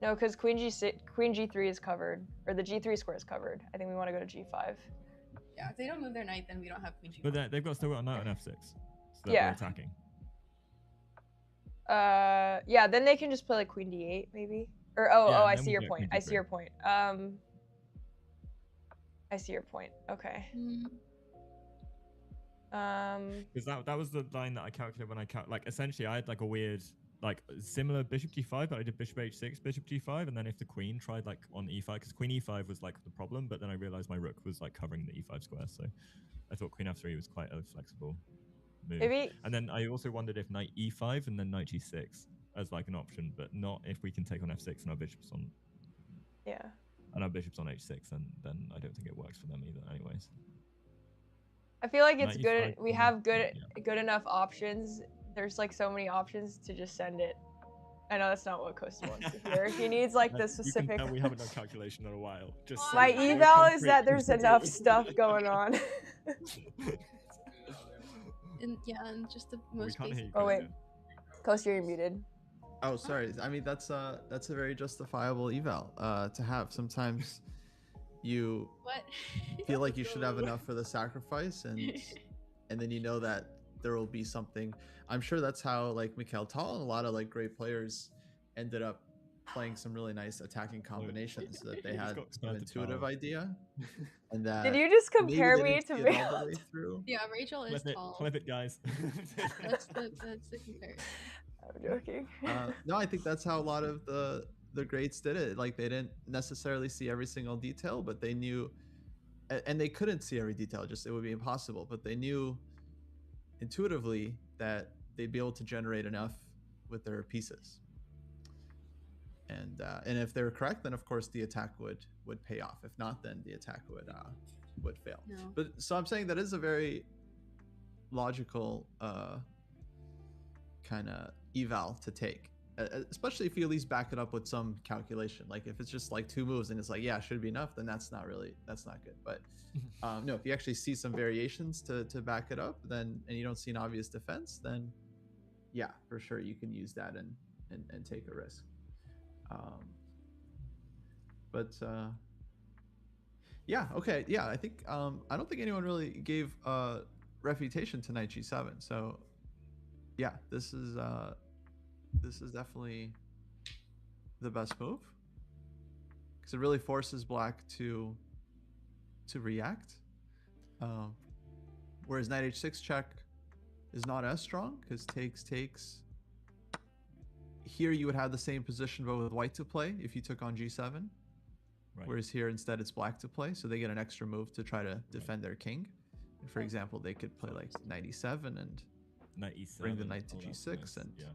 No, because queen G3 is covered, or the G3 square is covered. I think we want to go to G5. Yeah. If they don't move their knight, then we don't have queen G5. But they've got still got a knight on F6. So they're Yeah. attacking. Yeah. Then they can just play like queen D8 maybe. Or Yeah, I then see we your get point. queen I see D3. your point. I see your point. Okay. Mm, Because that was the line that I calculated when I essentially I had like a weird like similar bishop g5, but I did bishop h6, bishop g5, and then if the queen tried like on e5, because queen e5 was like the problem, but then I realized my rook was like covering the e5 square, so I thought queen f3 was quite a flexible move. Maybe. And then I also wondered if knight e5 and then knight g6 as like an option, but not if we can take on f6 and our bishops on. Yeah. And our bishops on h6, and then I don't think it works for them either, anyways. I feel like it's Knight good. e5, We have good yeah. good enough options. There's like so many options to just send it. I know that's not what Costa wants to hear. He needs like the specific. You can tell we haven't done calculation in a while. Just My so no eval is concrete that there's things to enough do. stuff going on. And yeah, and just the We most can't hear basic. you, Oh, wait. Costa. Costa, you're muted. Oh, sorry. I mean, that's a very justifiable eval to have. Sometimes you What? feel like you should have enough for the sacrifice, and then you know that there will be something. I'm sure that's how like Mikhail Tal and a lot of like great players ended up playing some really nice attacking combinations that they He's had got an excited intuitive Tal. idea, and that Did you just maybe compare they me didn't to see it all the Mikhail? way through. Yeah, Rachel is tall. Clip it, guys. That's the comparison. I'm joking. No, I think that's how a lot of the greats did it. Like they didn't necessarily see every single detail, but they knew, and they couldn't see every detail. Just it would be impossible. But they knew intuitively that they'd be able to generate enough with their pieces. And if they're correct, then of course the attack would pay off. If not, then the attack would fail. No. But so I'm saying that is a very logical kind of eval to take, especially if you at least back it up with some calculation. Like if it's just like 2 moves and it's like, yeah, should be enough, then that's not good. But no, if you actually see some variations to back it up, then and you don't see an obvious defense, then yeah, for sure you can use that and take a risk. Yeah, okay, yeah, I think I don't think anyone really gave refutation to knight g7, so yeah, this is definitely the best move because it really forces black to react, whereas knight h6 check is not as strong because takes. Here you would have the same position but with white to play if you took on g7, right. Whereas here instead it's black to play, so they get an extra move to try to defend their king. For example, they could play like knight e7 and knight e7, bring the knight to g6, nice. and yeah.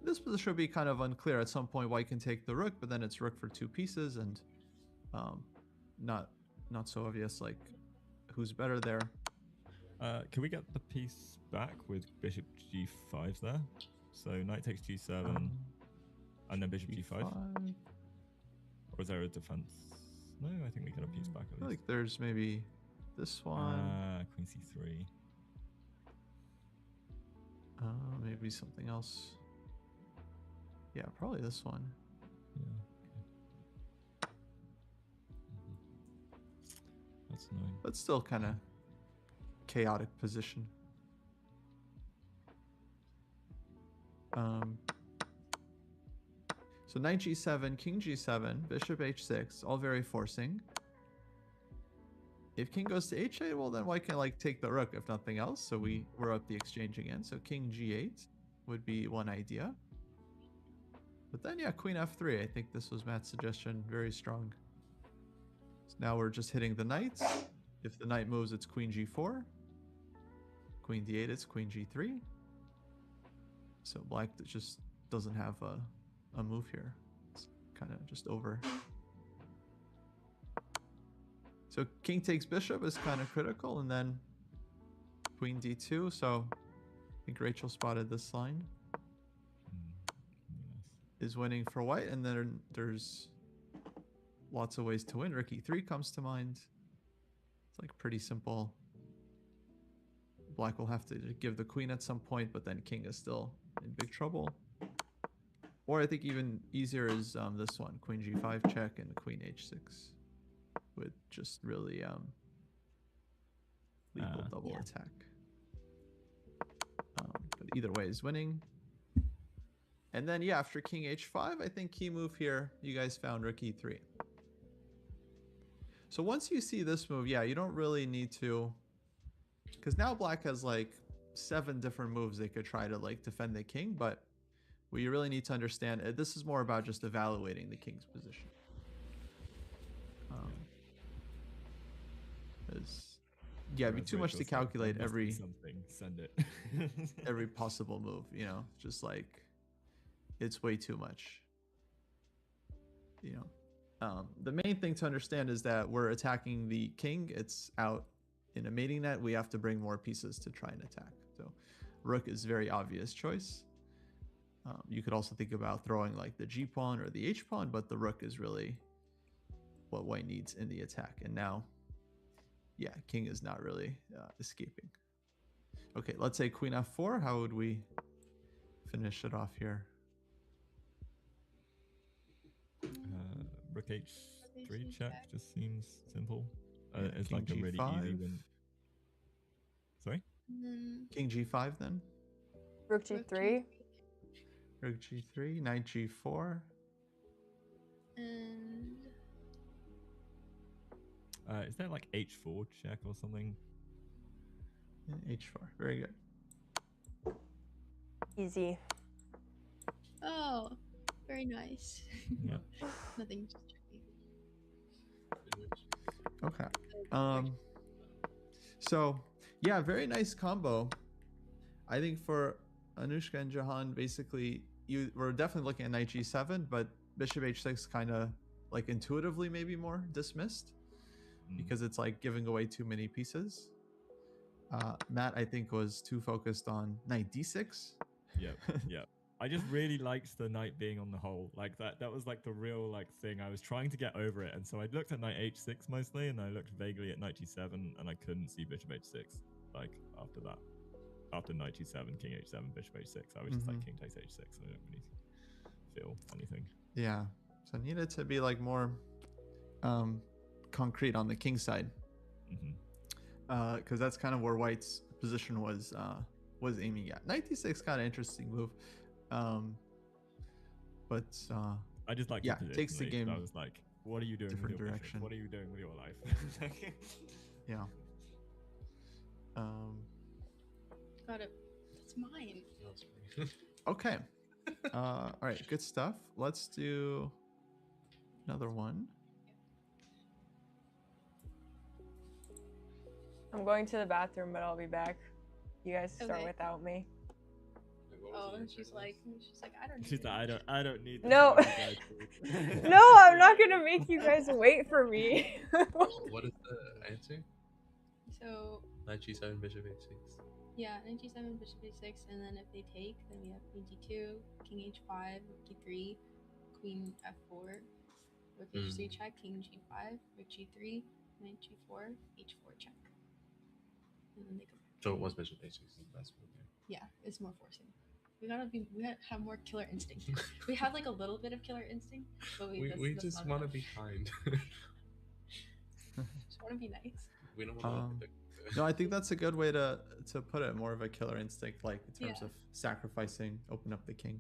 This position would be kind of unclear. At some point white can take the rook, but then it's rook for 2 pieces, and not so obvious like who's better there. Can we get the piece back with bishop g5 there? So knight takes g7 and then bishop g5. Or is there a defense? No, I think we get a piece back at I feel least. like there's maybe this one. Queen c3. Maybe something else. Yeah, probably this one. Yeah. Okay. That's annoying. But still kind of chaotic position. So knight g7, king g7, bishop h6, all very forcing. If king goes to h8, well then white can like take the rook if nothing else. So we're up the exchange again. So king g8 would be one idea. But then yeah, queen f3. I think this was Matt's suggestion, very strong. So now we're just hitting the knights. If the knight moves, it's queen g4. Queen d8, it's queen g3. So black just doesn't have a move here. It's kind of just over. So king takes bishop is kind of critical, and then queen d2. So I think Rachel spotted this line. Is winning for white, and then there's lots of ways to win. Rook e3 comes to mind. It's like pretty simple. Black will have to give the queen at some point, but then king is still in big trouble. Or I think even easier is this one, queen g5 check and queen h6 with just really lethal double attack. But either way is winning. And then yeah, after king h5, I think key move here, you guys found rook e3. So once you see this move, yeah, you don't really need to, because now black has like 7 different moves they could try to like defend the king, but what you really need to understand, this is more about just evaluating the king's position. Yeah, it'd be too much to calculate every send it. every possible move, you know, just like it's way too much. You know, the main thing to understand is that we're attacking the king. It's out in a mating net. We have to bring more pieces to try and attack. So rook is very obvious choice. You could also think about throwing like the G pawn or the H pawn, but the rook is really what white needs in the attack. And now, yeah, king is not really escaping. Okay, let's say queen f4. How would we finish it off here? Rook h3 check just seems simple. Yeah, it's king like a really G5. easy win. Sorry? King G5 then? Rook G3. Rook G3, knight G4. And is there like h4 check or something? And H4. Very good. Easy. oh, very nice. Yeah. Nothing, just checking. Okay. So yeah, very nice combo. I think for Anushka and Jahan, basically we're definitely looking at knight G7, but bishop H6 kind of like intuitively maybe more dismissed because it's like giving away too many pieces. Matt, I think, was too focused on knight D6. Yeah. I just really liked the knight being on the hole. Like that was like the real like thing. I was trying to get over it. And so I looked at knight H6 mostly, and I looked vaguely at knight G7, and I couldn't see bishop H6. Like after that. After knight G7, king H7, bishop H6, I was just like king takes H6. I don't really feel anything. Yeah. So it needed to be like more concrete on the king side. Because that's kind of where white's position was aiming at. Knight D6 kind of interesting move. But I just like it takes the game. I was like, what are you doing with your direction. bishop? What are you doing with your life? Yeah. Got it. That's mine. Okay. All right, good stuff. Let's do another one. I'm going to the bathroom, but I'll be back. You guys start Okay. without me. Oh, and she's like, I don't. She's like, I don't need. This No. No, I'm not gonna make you guys wait for me. What is the answer? So Knight G7, bishop H6. yeah, knight G7, bishop H6, and then if they take, then we have queen G2, king H5, rook G3, queen F4, rook H3 check, king G5, rook G3, knight G4, H4 check, and then they go. So it was bishop H6. That's what Yeah, it's more forcing. We gotta have more killer instinct. We have like a little bit of killer instinct, but we just want to be kind. Just want to be nice. We don't want to. No, I think that's a good way to put it. More of a killer instinct, like in terms of sacrificing, open up the king,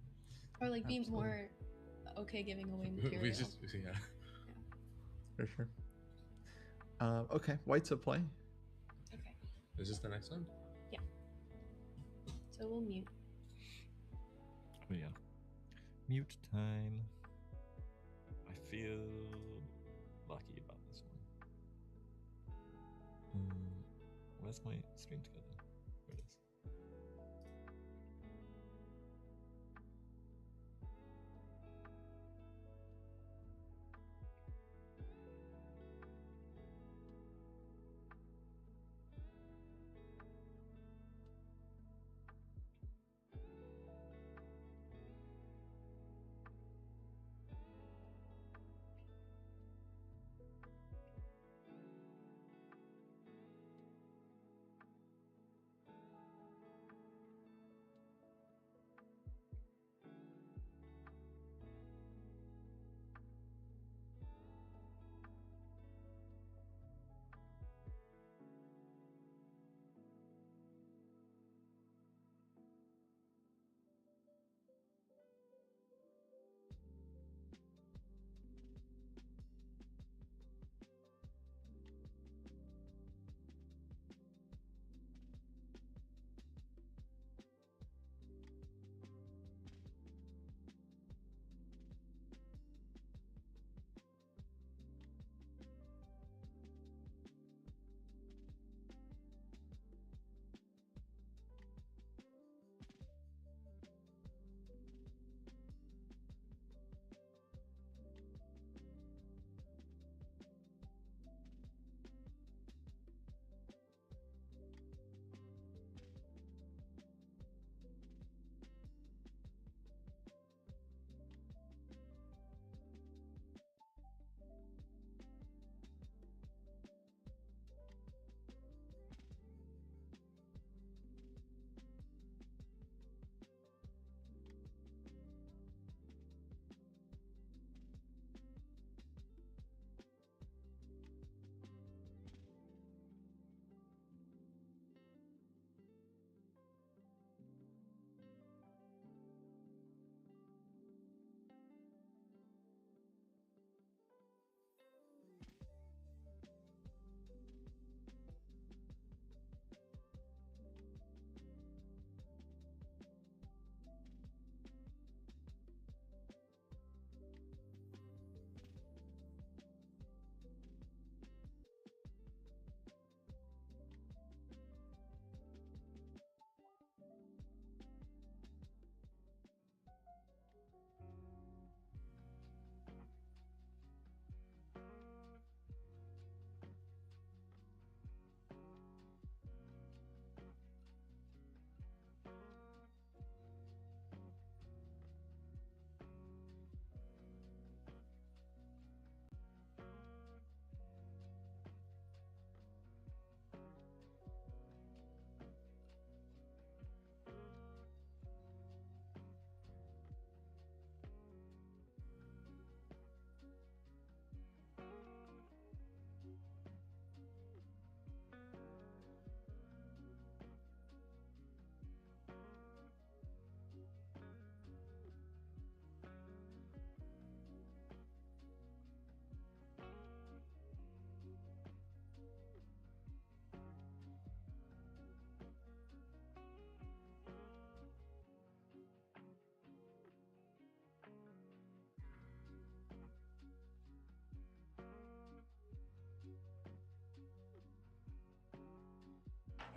or like be more okay giving away material. We just for sure. Okay, white to play. Okay. Is this the next one? Yeah. So we'll mute. Oh, yeah. Mute time. I feel lucky about this one. Where's my screen together? There it is.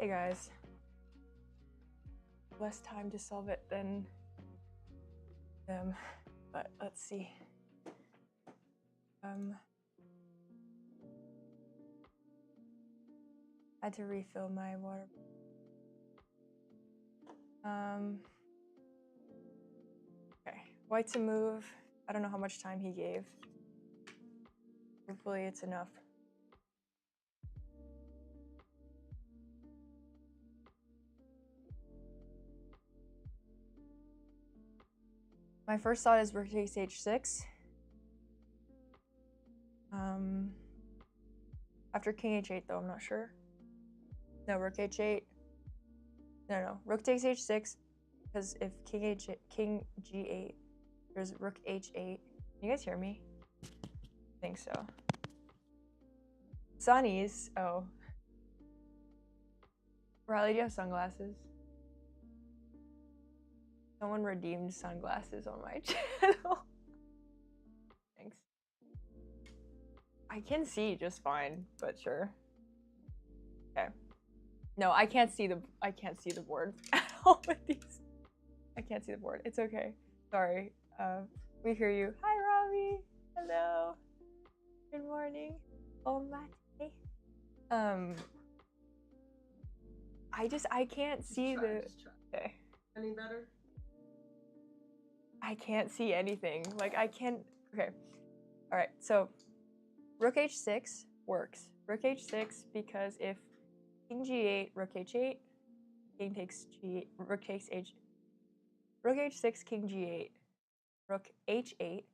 Hey guys. Less time to solve it than them, but let's see. Had to refill my water. Okay, white to move. I don't know how much time he gave. Hopefully it's enough. My first thought is rook takes h6. After king h8 though, I'm not sure. No, rook h8. No, rook takes h6, because if king g8, there's rook h8. Can you guys hear me? I think so. Sunnies. Oh. Riley, do you have sunglasses? Someone redeemed sunglasses on my channel. Thanks. I can see just fine, but sure. Okay. No, I can't see the board at all with these. I can't see the board. It's okay. Sorry. We hear you. Hi, Robbie. Hello. Good morning. Oh my. I can't see the. Okay. Any better? I can't see anything. Like I can't. Okay. All right. So, rook h6 works. Rook h6 because if king g8, rook h8, king takes g8, rook takes h. Rook h6, king g8, rook h8,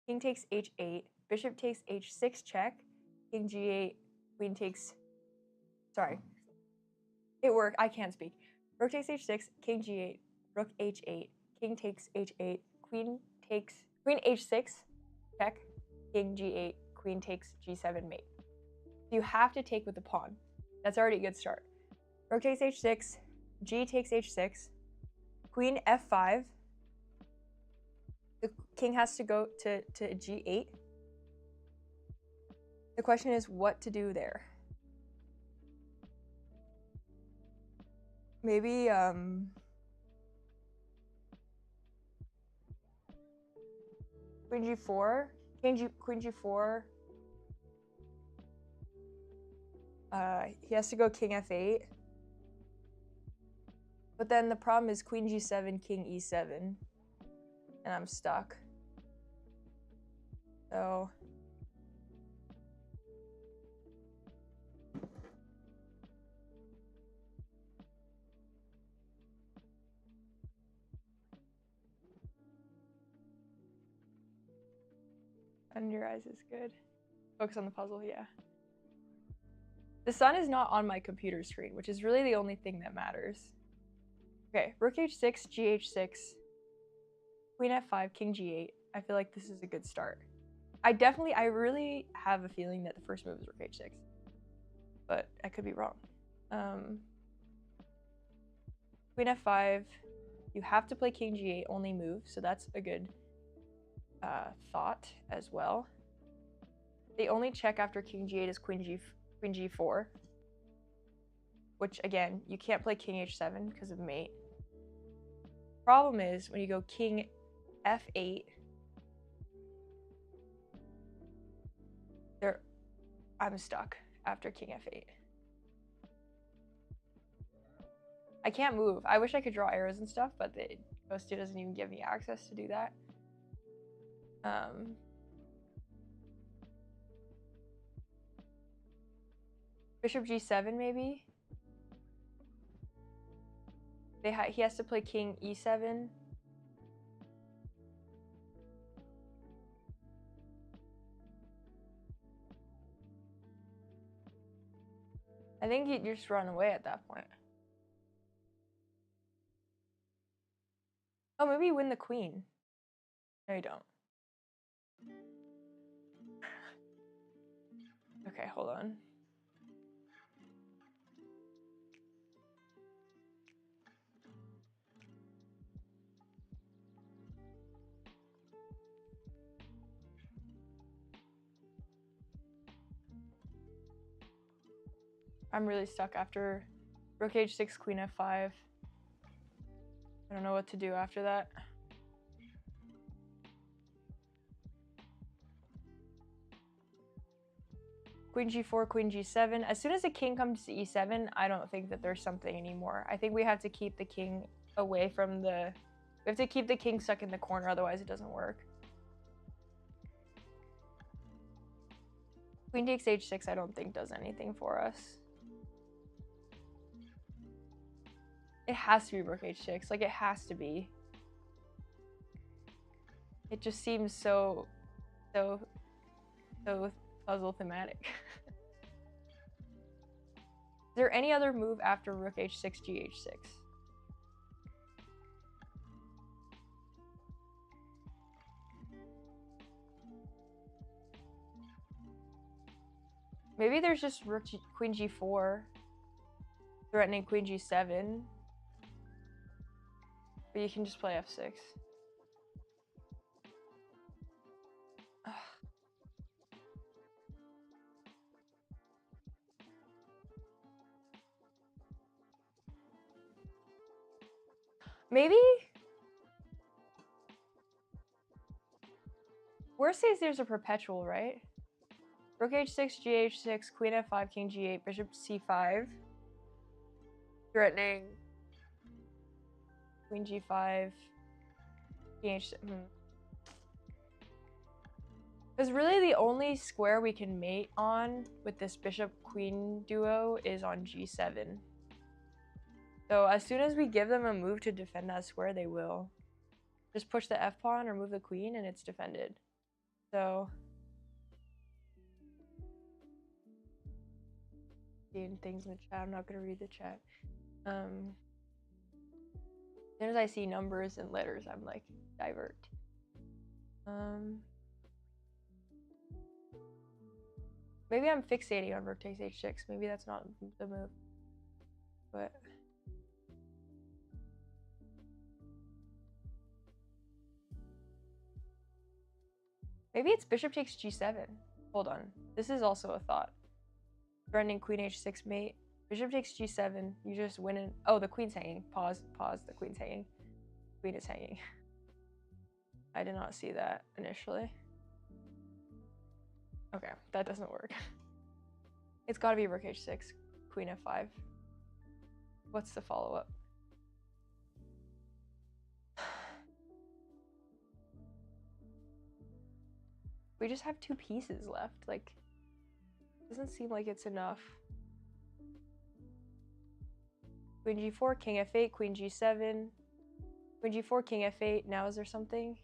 king takes h8, bishop takes h6 check, king g8, queen takes. Sorry. It worked. I can't speak. Rook takes h6, king g8, rook h8, king takes h8, queen h6 check, king g8, queen takes g7 mate. You have to take with the pawn. That's already a good start. Rook takes h6, g takes h6, queen f5. The king has to go to g8. The question is what to do there. Maybe queen g4, queen g4. He has to go king f8. But then the problem is queen g7, king e7, and I'm stuck. So under your eyes is good. Focus on the puzzle, yeah. The sun is not on my computer screen, which is really the only thing that matters. Okay, rook h6, gh6, queen f5, king g8. I feel like this is a good start. I really have a feeling that the first move is rook h6, but I could be wrong. Queen f5, you have to play king g8 only move, so that's a good thought as well. The only check after king g8 is queen g4, which again, you can't play king h7 because of mate. Problem is when you go king f8, I'm stuck after king f8. I can't move. I wish I could draw arrows and stuff, but the Ghost doesn't even give me access to do that. Bishop g7 maybe. He has to play king e7. I think you just run away at that point. Oh, maybe you win the queen. No, you don't. Okay, hold on. I'm really stuck after Rook h6, queen f5. I don't know what to do after that. Queen g4, queen g7. As soon as the king comes to e7, I don't think that there's something anymore. I think we have to keep the king away from the... We have to keep the king stuck in the corner, otherwise it doesn't work. Queen takes h6 I don't think does anything for us. It has to be rook h6. Like, it has to be. It just seems so puzzle thematic. Is there any other move after rook h6, gh6? Maybe there's just queen g4 threatening queen g7. But you can just play f6. Ugh. Maybe? Worst case, there's a perpetual, right? Rook h6, gh6, queen f5, king g8, bishop c5. Threatening queen g5, king h6. Because really the only square we can mate on with this bishop-queen duo is on g7. So as soon as we give them a move to defend that square, they will. Just push the f-pawn, remove the queen, and it's defended. So... seeing things in the chat. I'm not going to read the chat. As soon as I see numbers and letters, I'm like, divert. Maybe I'm fixating on rook takes h6. Maybe that's not the move. But... maybe it's bishop takes g7. Hold on. This is also a thought. Threatening queen h6 mate. Bishop takes g7. You just win it. Oh, the queen's hanging. Pause. Pause. The queen's hanging. Queen is hanging. I did not see that initially. Okay, that doesn't work. It's got to be rook h6, queen f5. What's the follow-up? We just have two pieces left. Like, doesn't seem like it's enough. Queen g4, king f8, queen g7. Queen g4, king f8. Now is there something?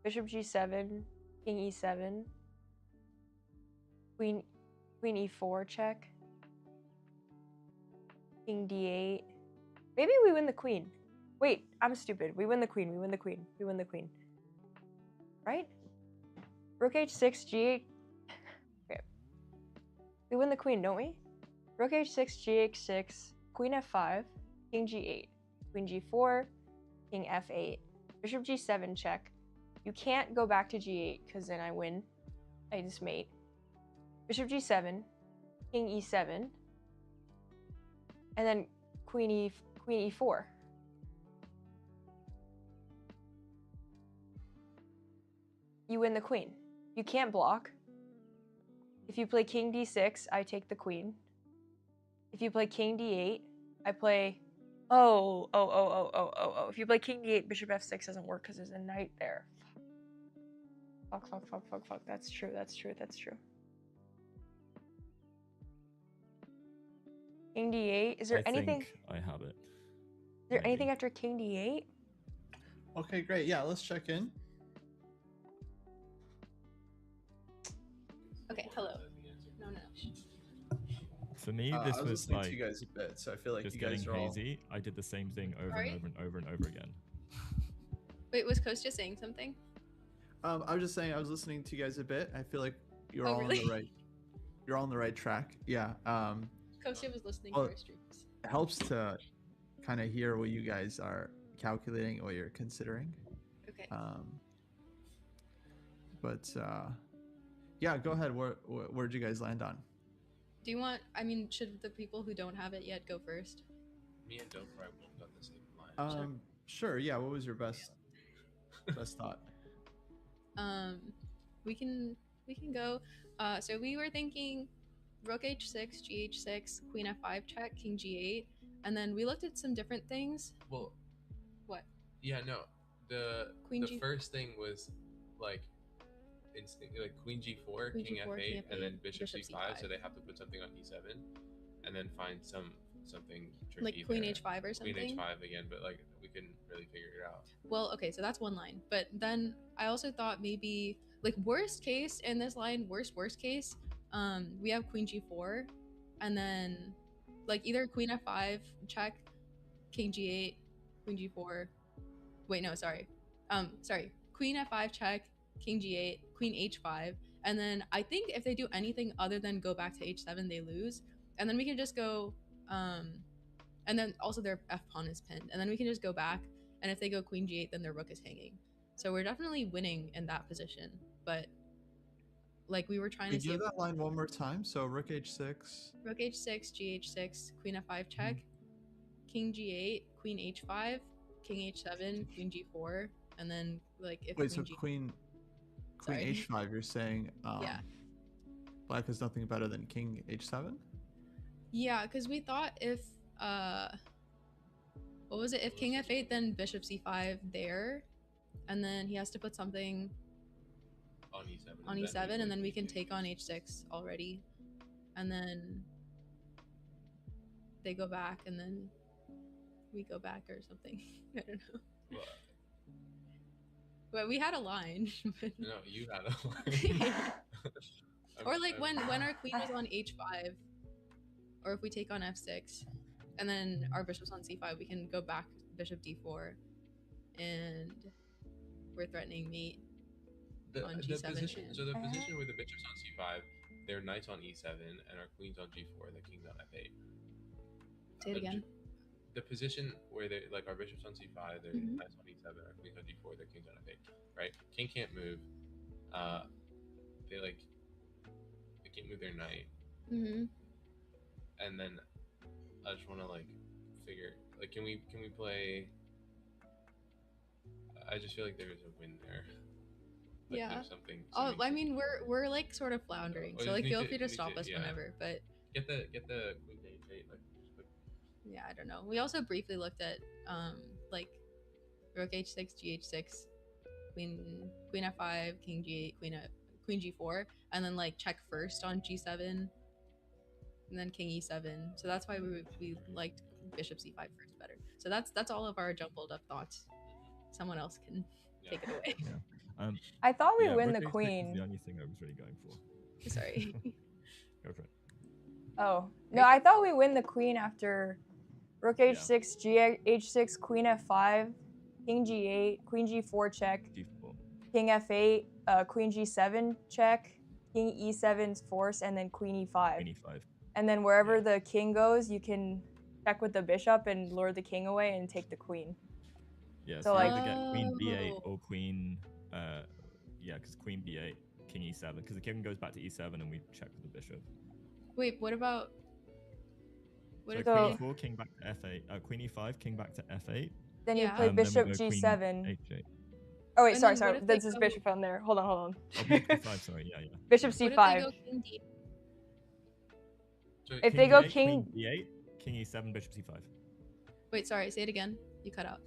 Bishop g7, king e7. Queen e4 check. King d8. Maybe we win the queen. Wait, I'm stupid. We win the queen. We win the queen. We win the queen. Right? Rook h6, g8. Okay. We win the queen, don't we? Rook h6, gh6, queen f5, king g8, queen g4, king f8, bishop g7 check. You can't go back to g8 because then I win. I just mate. Bishop g7, king e7, and then queen e4. You win the queen. You can't block. If you play king d6, I take the queen. If you play king d8, I play... Oh. If you play king d8, bishop f6 doesn't work because there's a knight there. Fuck. That's true. King d8. Is there anything... think I have it. Is there anything after king d8? Okay, great. Yeah, let's check in. Okay, hello. No. For me, I this was was listening like to you guys a bit, so I feel like just you guys getting are all... hazy. I did the same thing over Right? and over and over again. Wait, was Kostya saying something? I was just saying I was listening to you guys a bit. I feel like you're all really? on the right. You're on the right track. Yeah. Kostya was listening well, to our streams. It helps to kind of hear what you guys are calculating, what you're considering. Okay. But yeah, go ahead. Where'd you guys land on? Do you want? I mean, should the people who don't have it yet go first? Me and Dope probably won't have the same line. Sure. Yeah. What was your best thought? We can go. So we were thinking rook h6, gh6, queen f5 check, king g8, and then we looked at some different things. Well, What? yeah, no. Queen The G- first thing was like instinct, like queen g4, Queen king G4, f8, king and then f8, bishop bishop c5. So c5. they have to put something on e7, and then find something tricky Like queen there. h5 or something. Queen h5 again, but like we couldn't really figure it out. Well, okay, so that's one line. But then I also thought maybe like worst case in this line, worst case, we have queen g4, and then like either queen f5 check, king g8, queen g4. Wait, no, sorry. Queen f5 check, king g8, queen h5, and then I think if they do anything other than go back to h7, they lose, and then we can just go, and then also their f pawn is pinned, and then we can just go back, and if they go queen g8, then their rook is hanging. So we're definitely winning in that position, but like we were trying Can to you see give that line one more time? So rook h6. rook h6, gh6, queen f5 check, king g8, queen h5, king h7, queen g4, and then like if Wait, so G- queen Sorry. h5. You're saying Yeah. black is nothing better than king h7. Yeah, because we thought if what was it? If king f8, then bishop c5 there, and then he has to put something On e7. on e7, and then we can take on h6 already, and then they go back, and then we go back or something. I don't know. Well, But we had a line. But... no, you had a line. Or like when our queen was on h5, or if we take on f6, and then our bishop's on c5, we can go back bishop d4, and we're threatening mate on g7. Position, so the position where the bishop's on c5, their knight's on e7, and our queen's on g4, the king's on f8. Say it again. The position where they like our bishop's on c5, their knight's on e7, our queen's on g4, their king's on f8. Right? King can't move. They can't move their knight. And then I just want to like figure like can we play? I just feel like there's a win there. Like, yeah. There's something. Oh, I mean we're like sort of floundering, so like feel free to stop us whenever. But get the queen to h8 like just quick. Yeah, I don't know. We also briefly looked at like rook h6, gh6, queen f5, king g8, queen g4, and then like check first on g7, and then king e7. So that's why we liked bishop c5 first better. So that's all of our jumbled up thoughts. Someone else can take it away. Yeah. I thought we win rook the h6 queen. is the only thing I was really going for. Sorry. Go for it. Oh no, I thought we win the queen after rook h6, h6, queen f5, king g8, queen g4 check, g4. king f8, queen g7 check, king e7's force, and then queen e5. Queen e5. And then wherever the king goes, you can check with the bishop and lure the king away and take the queen. Yeah, So, so like- you either get queen b8 or queen, because queen b8, king e7, because the king goes back to e7 and we check with the bishop. Wait, what about? What So if queen we- e4, king back to f8, queen e5, king back to f8. Then you Yeah. play and then we bishop go queen g7. h8. Oh wait, And sorry, then what if This they is go- bishop on there. Hold on. Oh, bishop e5, sorry, yeah. Bishop What if they c5. go king d? So If they go d8, king- queen d8, king e7, bishop c5. Wait, sorry. Say it again. You cut out.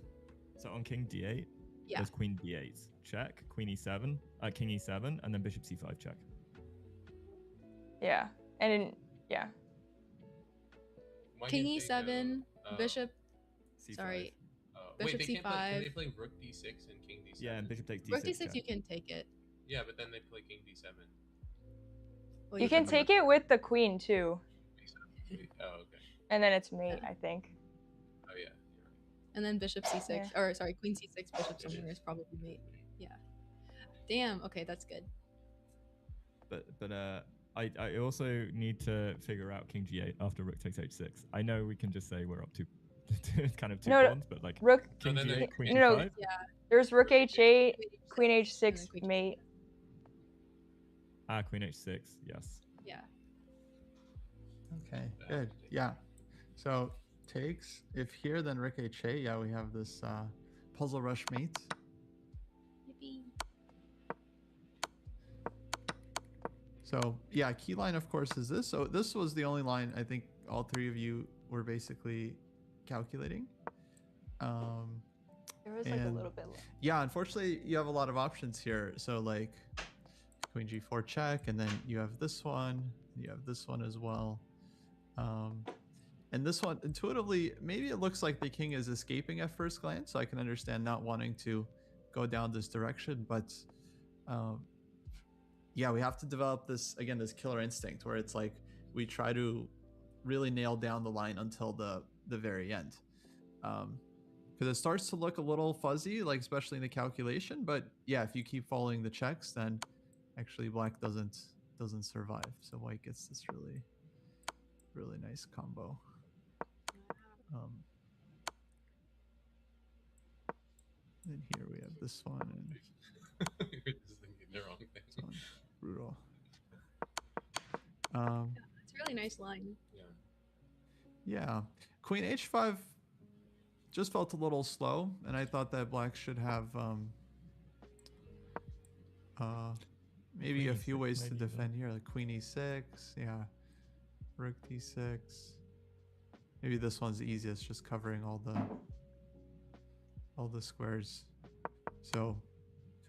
So on king d8, Yeah. there's queen d8, check, queen e7, king e7, and then bishop c5 check. Yeah, and then, yeah. why King can't they e7, go, bishop. c5. Sorry. Wait, bishop they can't play, can c5. they play rook d6 and king d7? Yeah, and bishop takes d6. Rook d6, check. you can take it. Yeah, but then they play king d7. Well, You can take it with the queen too, Oh, okay. and then it's mate, I think. Oh yeah. And then bishop c6, Yeah. or sorry, queen c6, bishop somewhere is probably mate. Yeah. Damn. Okay, that's good. But I also need to figure out king g8 after rook takes h6. I know we can just say we're up to kind of two No, pawns, but like Rook. king No, then g8, they- queen no, e5. Yeah. There's rook h8, queen And h6, then queen mate. Queen h6, yes. Yeah. Okay, good. Yeah. So takes, if here, then rook h8. Yeah, we have this puzzle rush mate. Yippee. So yeah, key line of course is this. So this was the only line I think all three of you were basically calculating. There was like a little bit left. Yeah, unfortunately you have a lot of options here. So like queen g4 check, and then you have this one, you have this one as well. And this one, intuitively, maybe it looks like the king is escaping at first glance, so I can understand not wanting to go down this direction, but yeah, we have to develop this, again, this killer instinct where it's like we try to really nail down the line until the very end. Because it starts to look a little fuzzy, like especially in the calculation, but yeah, if you keep following the checks, then actually black doesn't survive. So white gets this really nice combo. And here we have this one, and You're just thinking the wrong thing. this one, brutal. It's a really nice line. Yeah, queen h5 just felt a little slow, and I thought that black should have maybe Queen a few E6 ways to maybe, defend here, like queen e6, yeah, rook d6. Maybe this one's the easiest, just covering all the squares. So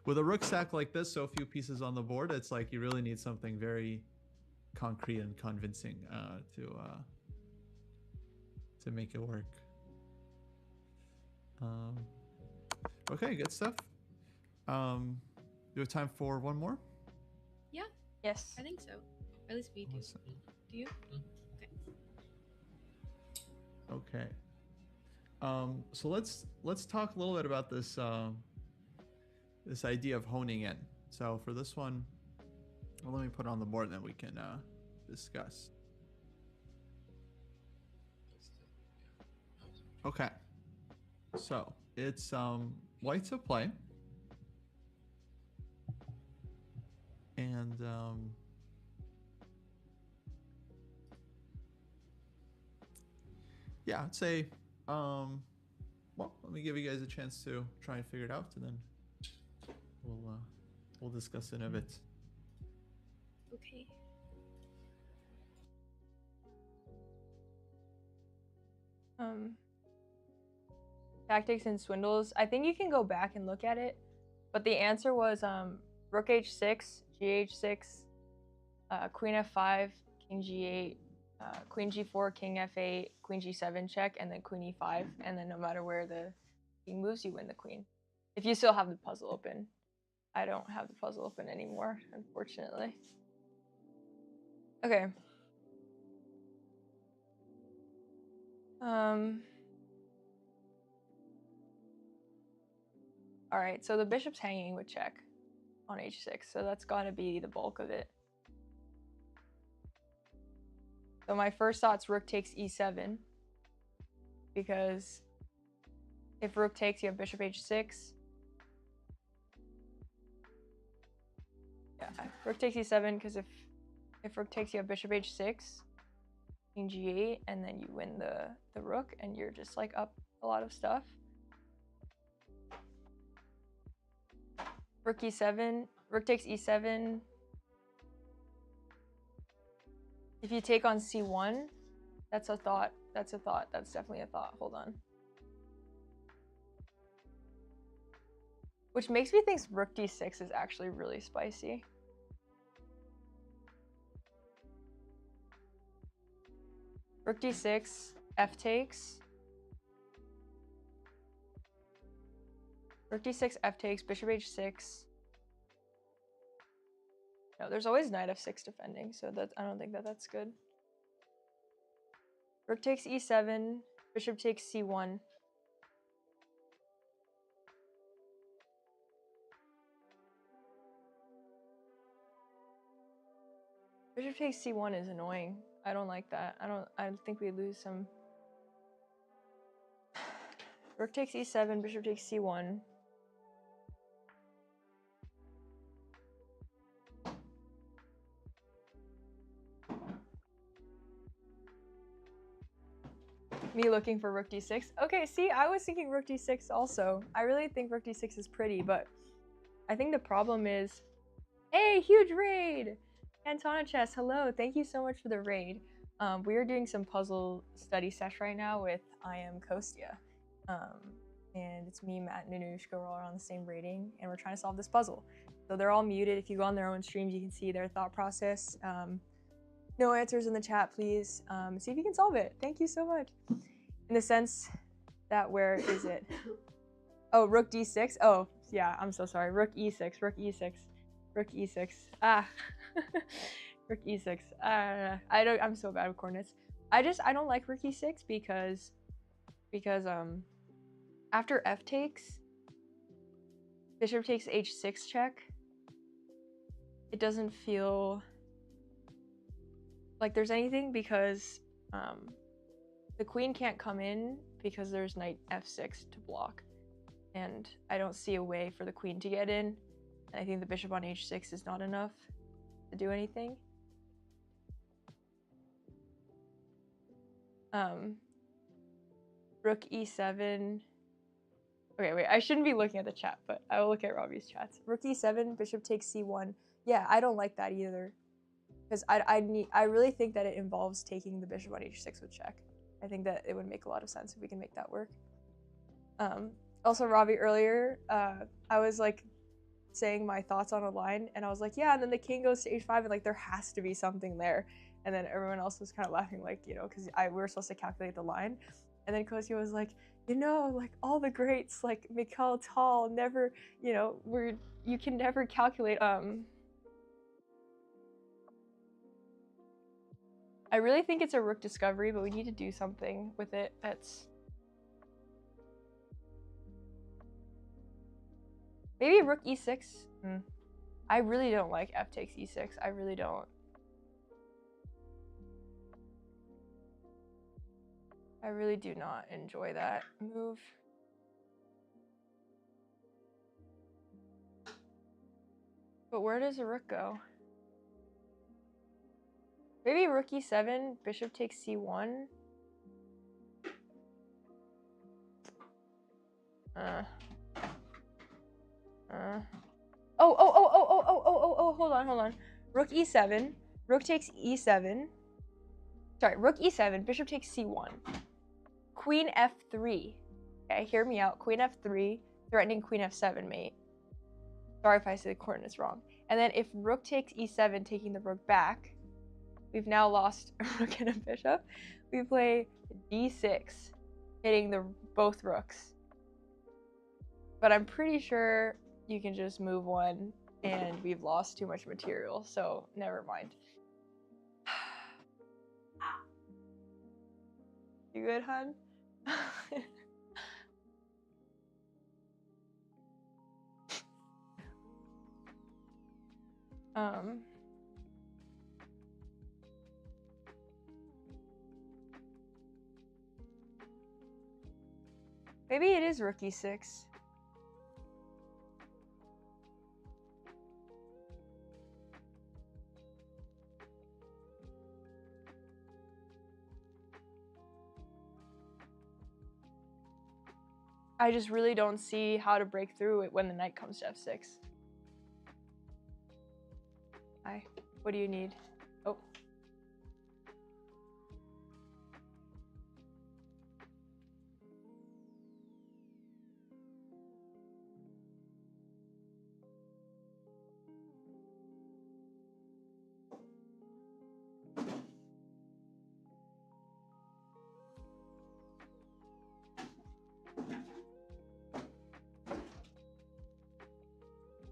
with a rook stack like this, so few pieces on the board, it's like you really need something very concrete and convincing to make it work. Okay, good stuff. Do we have time for one more? Yeah, Yes. I think so. Or at least we do. Awesome. Do you? Okay. So let's talk a little bit about this this idea of honing in. So for this one, well, let me put it on the board and then we can discuss. Okay. So it's white to play. And yeah, I'd say well, let me give you guys a chance to try and figure it out, and then we'll discuss in a bit. Okay. Tactics and swindles. I think you can go back and look at it, but the answer was rook h6, gh6, queen f5, king g8, queen g4, king f8, queen g7 check, and then queen e5. And then no matter where the king moves, you win the queen. If you still have the puzzle open. I don't have the puzzle open anymore, unfortunately. Okay. All right, so the bishop's hanging with check on h6, so that's got to be the bulk of it. So my first thought's rook takes e7, because if rook takes, you have bishop h6. Yeah, rook takes e7, because if rook takes, you have bishop h6, king g8, and then you win the rook, and you're just like up a lot of stuff. Rook e7, rook takes e7. If you take on c1, that's a thought. That's a thought. That's definitely a thought. Hold on. Which makes me think rook d6 is actually really spicy. Rook d6, f takes. Rook d6, f takes, bishop h6. No, there's always knight f6 defending, so that I don't think that's good. Rook takes e7, bishop takes c1. Bishop takes c1 is annoying. I don't like that. I think we lose some. Rook takes e7, bishop takes c1. Me looking for rook d6. Okay, see, I was thinking rook d6 also. I really think rook d6 is pretty, but I think the problem is, hey, huge raid! Antona Chess, hello, thank you so much for the raid. We are doing some puzzle study sesh right now with I am Kostya. And it's me, Matt, and Nanushka, we're all on the same rating, and we're trying to solve this puzzle. So they're all muted. If you go on their own streams, you can see their thought process. No answers in the chat, please. See if you can solve it. Thank you so much. In the sense that, where is it? Oh, rook d6. Oh, yeah, I'm so sorry. Rook e6, rook e6, rook e6. Ah, rook e6. I'm so bad with coordinates. I don't like rook e6 because after f takes, bishop takes h6 check. It doesn't feel like there's anything because the queen can't come in because there's knight f6 to block, and I don't see a way for the queen to get in, and I think the bishop on h6 is not enough to do anything. Rook e7. Okay, wait, I shouldn't be looking at the chat, but I will look at Robbie's chats. Rook e7, bishop takes c1. Yeah, I don't like that either, because I really think that it involves taking the bishop on h6 with check. I think that it would make a lot of sense if we can make that work. Also, Robbie, earlier, I was like saying my thoughts on a line, and I was like, yeah, and then the king goes to h5, and like there has to be something there. And then everyone else was kind of laughing, like, you know, because we were supposed to calculate the line. And then Kostya was like, you know, like all the greats, like Mikhail Tal, never, you know, you can never calculate. I really think it's a rook discovery, but we need to do something with it that's... Maybe rook e6? I really don't like f takes e6. I really don't. I really do not enjoy that move. But where does the rook go? Maybe rook e7, bishop takes c1. Hold on. Rook e7, rook takes e7. Sorry, rook e7, bishop takes c1. Queen f3. Okay, hear me out. Queen f3, threatening queen f7, mate. Sorry if I say the coordinates wrong. And then if rook takes e7, taking the rook back, we've now lost a rook and a bishop. We play d6, hitting both rooks. But I'm pretty sure you can just move one, and we've lost too much material, so never mind. You good, hun? Maybe it is rook e6. I just really don't see how to break through it when the knight comes to f6. Hi, what do you need? Oh.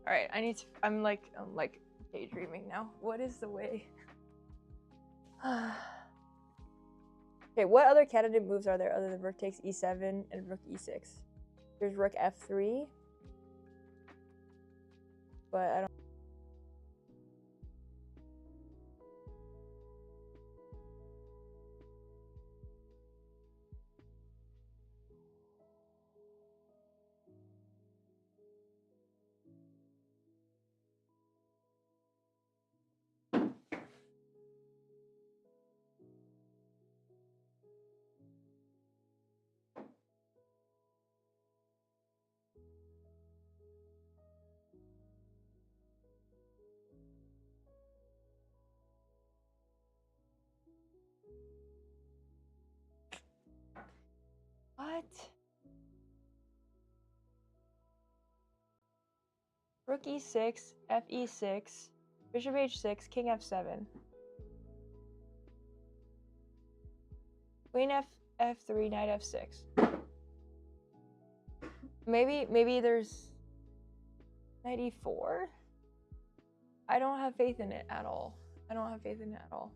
All right, I'm like daydreaming now. What is the way? Okay, what other candidate moves are there other than rook takes e7 and rook e6? There's rook f3, but I don't. Rook e6, fe6, bishop h6, king f7. Queen f3, knight f6. Maybe there's knight e4. I don't have faith in it at all. I don't have faith in it at all.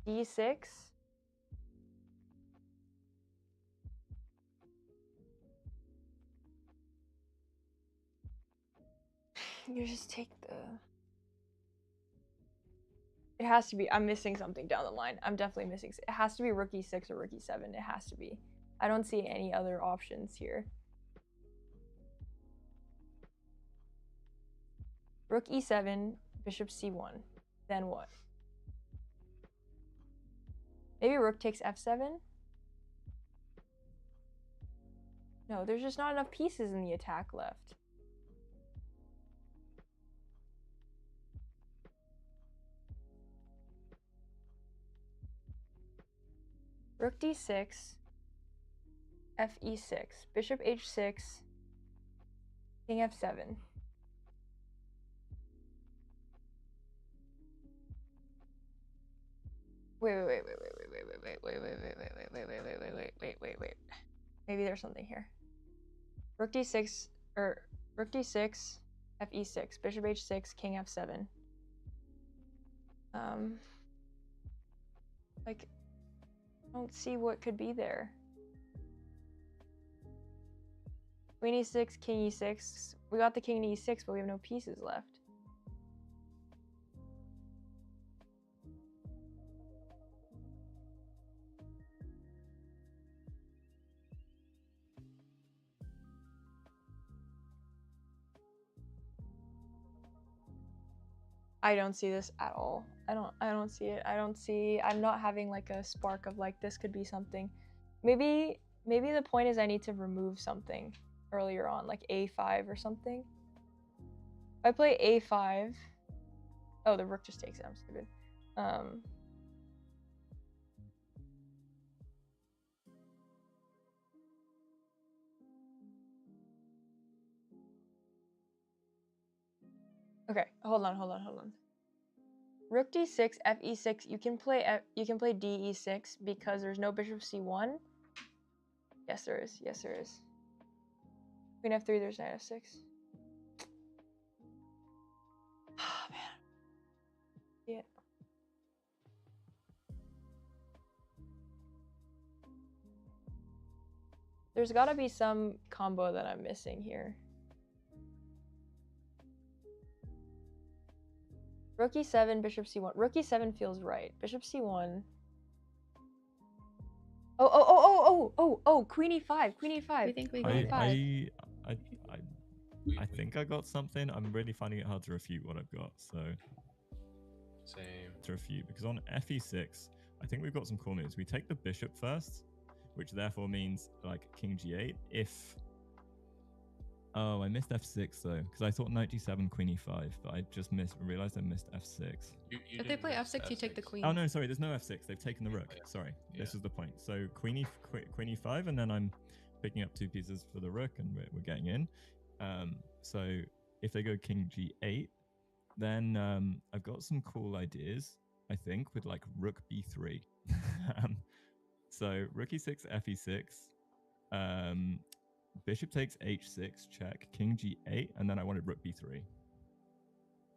d6. You just take the... It has to be. I'm missing something down the line. I'm definitely missing. It has to be rook e6 or rook e7. It has to be. I don't see any other options here. Rook e7, bishop c1. Then what? Maybe rook takes f7? No, there's just not enough pieces in the attack left. Rook d6, fe6, bishop h6, king f7. Wait. Maybe there's something here. Rook d6, or rook d6, fe6, bishop h6, king f7. Like, I don't see what could be there. Queen e6, king e6. We got the king to e6, but we have no pieces left. I don't see this at all. I don't see it. I'm not having like a spark of like this could be something. Maybe the point is I need to remove something earlier on, like a5 or something. If I play a5, oh, the rook just takes it. I'm stupid. Okay, hold on. Rook d6, fe6. You can play de6 because there's no bishop c1. Yes, there is. Queen f3. There's knight f6. Oh man. Yeah. There's got to be some combo that I'm missing here. Rook e7, bishop c1. Rook e7 feels right. Bishop c1. Oh, queen e5. We think we got it. I think I got something. I'm really finding it hard to refute what I've got. So Same. to refute, because on fe6, I think we've got some cool moves. We take the bishop first, which therefore means like king g8. If I missed f6 though, because I thought knight g7, queen e5, but I just realized I missed f6. If they play f6, you take the queen. Oh no, sorry, there's no f6. They've taken the rook. Sorry, Yeah. this is the point. So queen e5, and then I'm picking up 2 pieces for the rook, and we're getting in. So if they go king g8, then I've got some cool ideas, I think, with like rook b3. So rook e6, fe6, bishop takes h6, check, king g8, and then I wanted rook b3.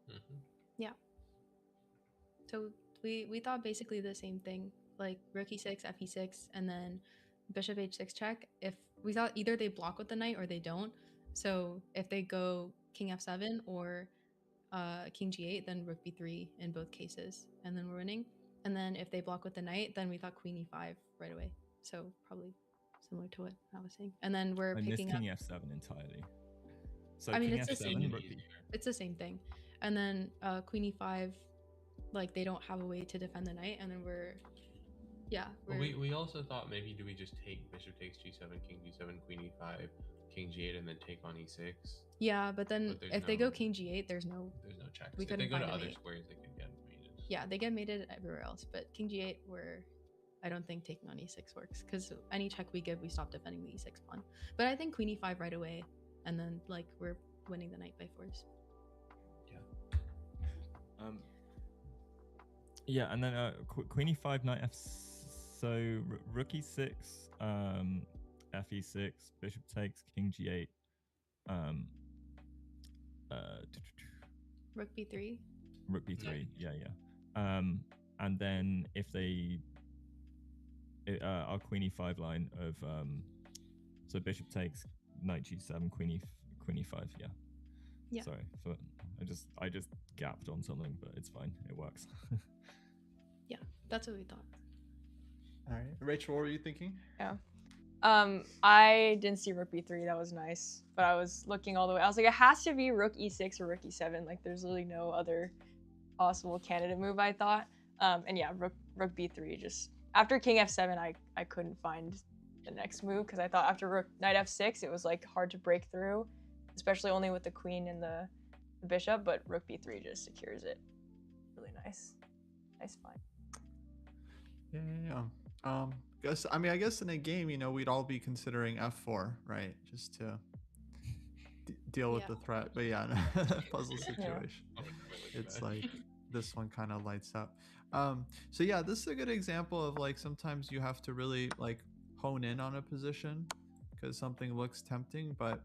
Mm-hmm. Yeah. So we thought basically the same thing, like rook e6, fe6, and then bishop h6 check. If we thought either they block with the knight or they don't. So if they go king f7 or king g8, then rook b3 in both cases, and then we're winning. And then if they block with the knight, then we thought queen e5 right away. So probably similar to what I was saying. And then we're picking king up f7 entirely. So I mean, king it's the f7, same. rook b. It's the same thing. And then queen e5, like they don't have a way to defend the knight, and then we're Well, we also thought maybe do we just take bishop takes g7, king g7, queen e5, king g8 and then take on e6. Yeah, but then But there's if they go no- king g8, there's no. checks. We If they couldn't go to find a other mate. squares, they could get mated. Yeah, they get mated everywhere else, but king g8, I don't think taking on e6 works because any check we give, we stop defending the e6 pawn. But I think queen e5 right away, and then like we're winning the knight by force. Yeah, and then queen e5, knight f. So rook e6, f e6, bishop takes, king g8. Rook b3. Rook b3. Yeah. And then if they our queen e5 line of so bishop takes, knight g7, queen e5. Yeah. Sorry, I just gapped on something, but it's fine. It works. Yeah, that's what we thought. All right, Rachel, what were you thinking? Yeah. I didn't see rook b3. That was nice, but I was looking all the way. I was like, it has to be rook e6 or rook e7. Like, there's really no other possible candidate move, I thought. And yeah, rook b3. Just after king f7, I couldn't find the next move because I thought after rook knight f6, it was like hard to break through, especially only with the queen and the bishop. But rook b3 just secures it. Really nice. Nice find. Yeah. I guess in a game, we'd all be considering f4, right? Just to deal with the threat. But yeah, puzzle situation. It's like this one kind of lights up. So yeah, this is a good example of like sometimes you have to really like hone in on a position because something looks tempting, but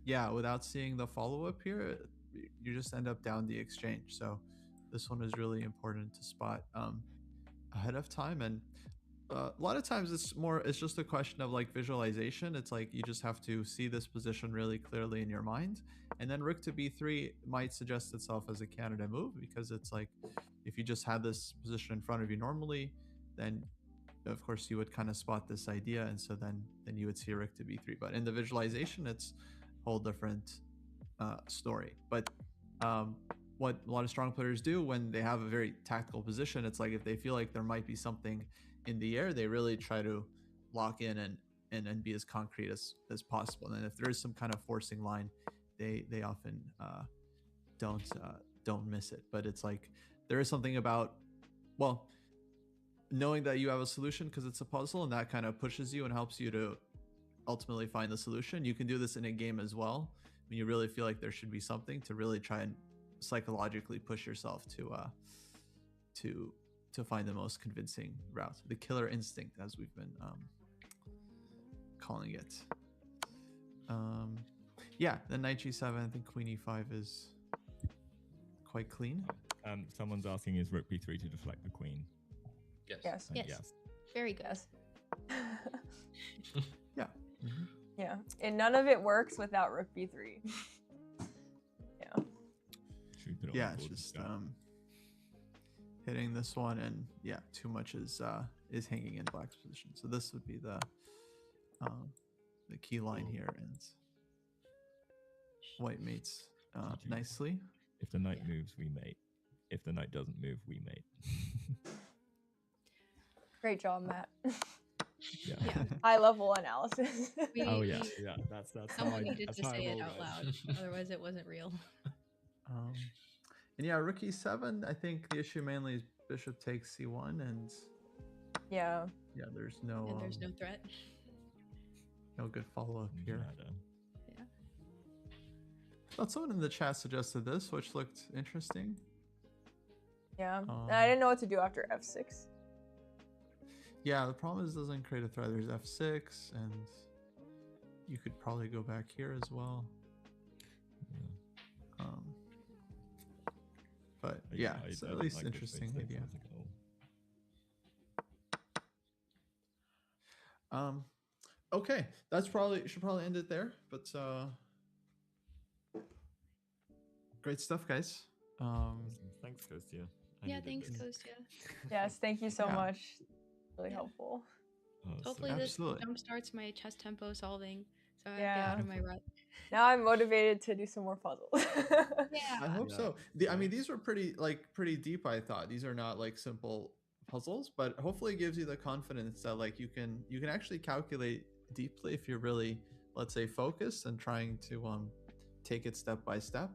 yeah, without seeing the follow-up here, you just end up down the exchange. So this one is really important to spot ahead of time. And a lot of times it's just a question of like visualization. It's like you just have to see this position really clearly in your mind, and then rook to b3 might suggest itself as a candidate move because it's like if you just had this position in front of you normally, then of course you would kind of spot this idea, and so then you would see rook to b3. But in the visualization, it's a whole different story. But what a lot of strong players do when they have a very tactical position, it's like if they feel like there might be something in the air, they really try to lock in and be as concrete as possible. And if there is some kind of forcing line, they often don't miss it. But it's like there is something about, well, knowing that you have a solution because it's a puzzle, and that kind of pushes you and helps you to ultimately find the solution. You can do this in a game as well when you really feel like there should be something, to really try and psychologically push yourself to find the most convincing route. The killer instinct, as we've been calling it. Yeah, then knight g7. I think queen e5 is quite clean. Someone's asking, is rook b3 to deflect the queen? Yes. Yes. Very good. Yeah. Mm-hmm. Yeah, and none of it works without rook b3. Yeah, it's just hitting this one, and yeah, too much is hanging in black's position. So this would be the key line here, and white mates nicely. If the knight moves, we mate. If the knight doesn't move, we mate. Great job, Matt. Yeah. High level analysis. Yeah. That's someone needed to say it out loud. Otherwise, it wasn't real. And yeah, rook e7. I think the issue mainly is bishop takes c1, and yeah, there's no threat. No good follow up here. Yeah. Thought someone in the chat suggested this, which looked interesting. Yeah, and I didn't know what to do after f6. Yeah, the problem is it doesn't create a threat. There's f6, and you could probably go back here as well. But yeah, it's at least interesting idea. Okay, should probably end it there. But great stuff, guys. Thanks, Kostya. Yeah, thanks, Kostya. Yes, thank you so much. Really helpful. Hopefully this jumpstarts my chess tempo solving, so I get out of my rut. Now I'm motivated to do some more puzzles. Yeah, I hope so. I mean, these were pretty deep. I thought these are not like simple puzzles, but hopefully it gives you the confidence that like you can actually calculate deeply if you're really let's say, focused and trying to take it step by step.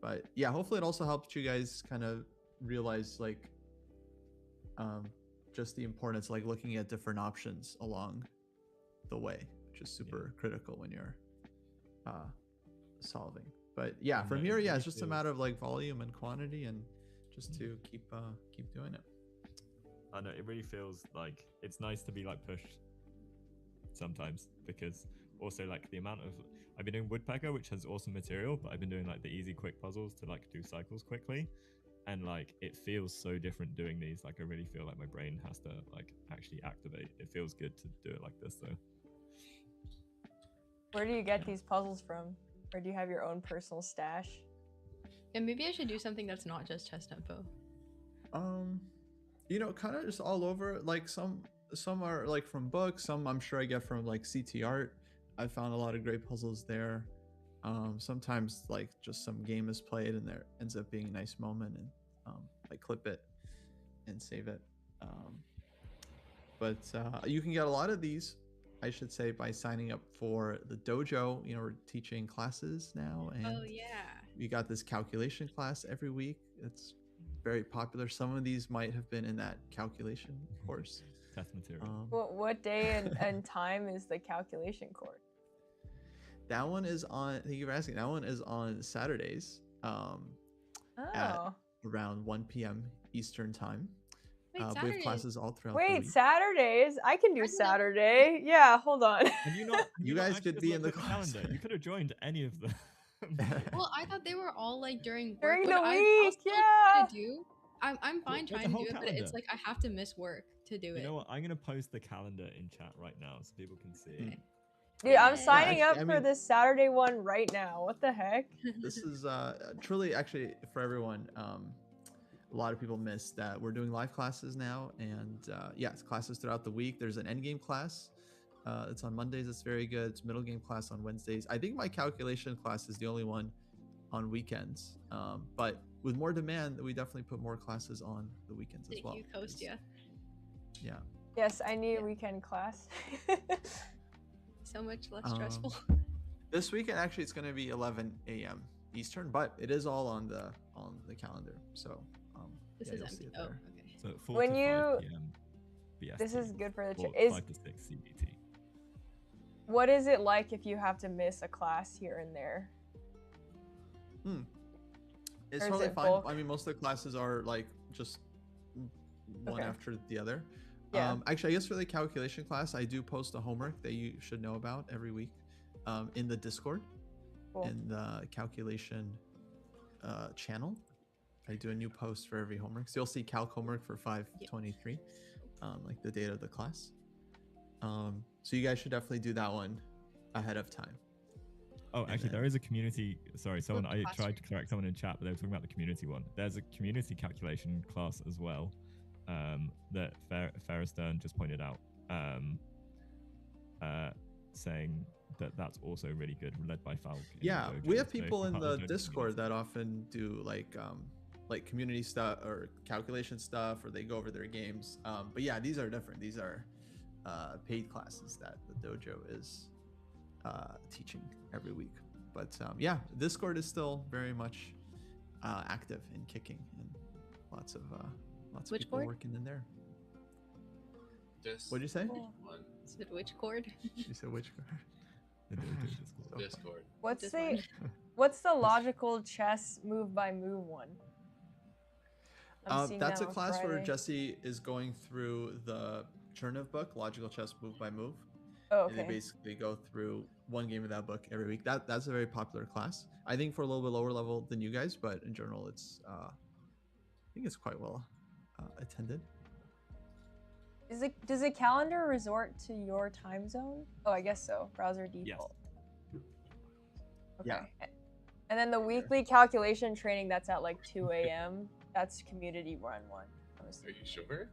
But yeah, hopefully it also helped you guys kind of realize like just the importance, like looking at different options along the way, which is super critical when you're solving. But yeah, from here, yeah, it's just a matter of like volume and quantity, and just to keep doing it. I know, it really feels like it's nice to be like pushed sometimes, because also like the amount of, I've been doing woodpecker, which has awesome material, but I've been doing like the easy quick puzzles to like do cycles quickly, and like it feels so different doing these. Like I really feel like my brain has to like actually activate. It feels good to do it like this though. Where do you get these puzzles from? Or do you have your own personal stash? And maybe I should do something that's not just chess tempo. You know, kind of just all over. Like some are like from books, some I'm sure I get from like CT Art. I found a lot of great puzzles there. Sometimes like just some game is played and there ends up being a nice moment, and I clip it and save it. But you can get a lot of these, I should say, by signing up for the dojo. You know, we're teaching classes now, and Oh yeah. we got this calculation class every week. It's very popular. Some of these might have been in that calculation course. Test material. What day and time is the calculation course? That one is on, thank you for asking, that one is on Saturdays at around 1 p.m. Eastern time. Wait, we have classes all throughout the Wait, week. Saturdays? I can do Saturday. Yeah, hold on. You guys could be in the calendar. You could have joined any of them. Well, I thought they were all like during work. During the I'll week, still yeah. try to do. I'm fine trying to do it, but it's like I have to miss work to do it. You know what? I'm gonna post the calendar in chat right now so people can see it. Dude, I'm signing up I for mean, this Saturday one right now. What the heck? This is truly, actually, for everyone, a lot of people miss that we're doing live classes now, and yes, classes throughout the week. There's an endgame class. It's on Mondays. It's very good. It's middle game class on Wednesdays. I think my calculation class is the only one on weekends. But with more demand, we definitely put more classes on the weekends as well. Thank you, Coast, yeah. Yeah. Yes, I need a weekend class. So much less stressful. This weekend, actually, it's going to be 11 a.m. Eastern, but it is all on the calendar. So this is empty. Oh, okay. So 4 when to you 5 p.m. BST, this is good for the 5 to 6 CBT. What is it like if you have to miss a class here and there? It's Or is totally it fine. bulk? I mean, most of the classes are like just one after the other. Yeah. Actually, I guess for the calculation class, I do post a homework that you should know about every week in the Discord, in the calculation channel. I do a new post for every homework. So you'll see calc homework for 5/23, like the date of the class. So you guys should definitely do that one ahead of time. Oh, actually, there is a community. Sorry, I tried to correct someone in chat, but they were talking about the community one. There's a community calculation class as well that Farah Stern just pointed out, saying that that's also really good, led by Falk. Yeah, we have people in the Discord that often do like community stuff or calculation stuff, or they go over their games. But yeah, these are different. These are paid classes that the dojo is teaching every week. But yeah, Discord is still very much active and kicking, and lots of people working in there. What'd you say? Said which chord? You said which chord? Discord. What's the logical chess move by move one? That's a class where Jesse is going through the Chernev book, Logical Chess Move by Move. Oh, okay. And they basically go through one game of that book every week. That's a very popular class. I think for a little bit lower level than you guys, but in general, it's I think it's quite well attended. Does the calendar resort to your time zone? Oh, I guess so. Browser default. Yes. Okay. Yeah. And then the weekly calculation training that's at like 2 a.m. That's community run one. Are you sure?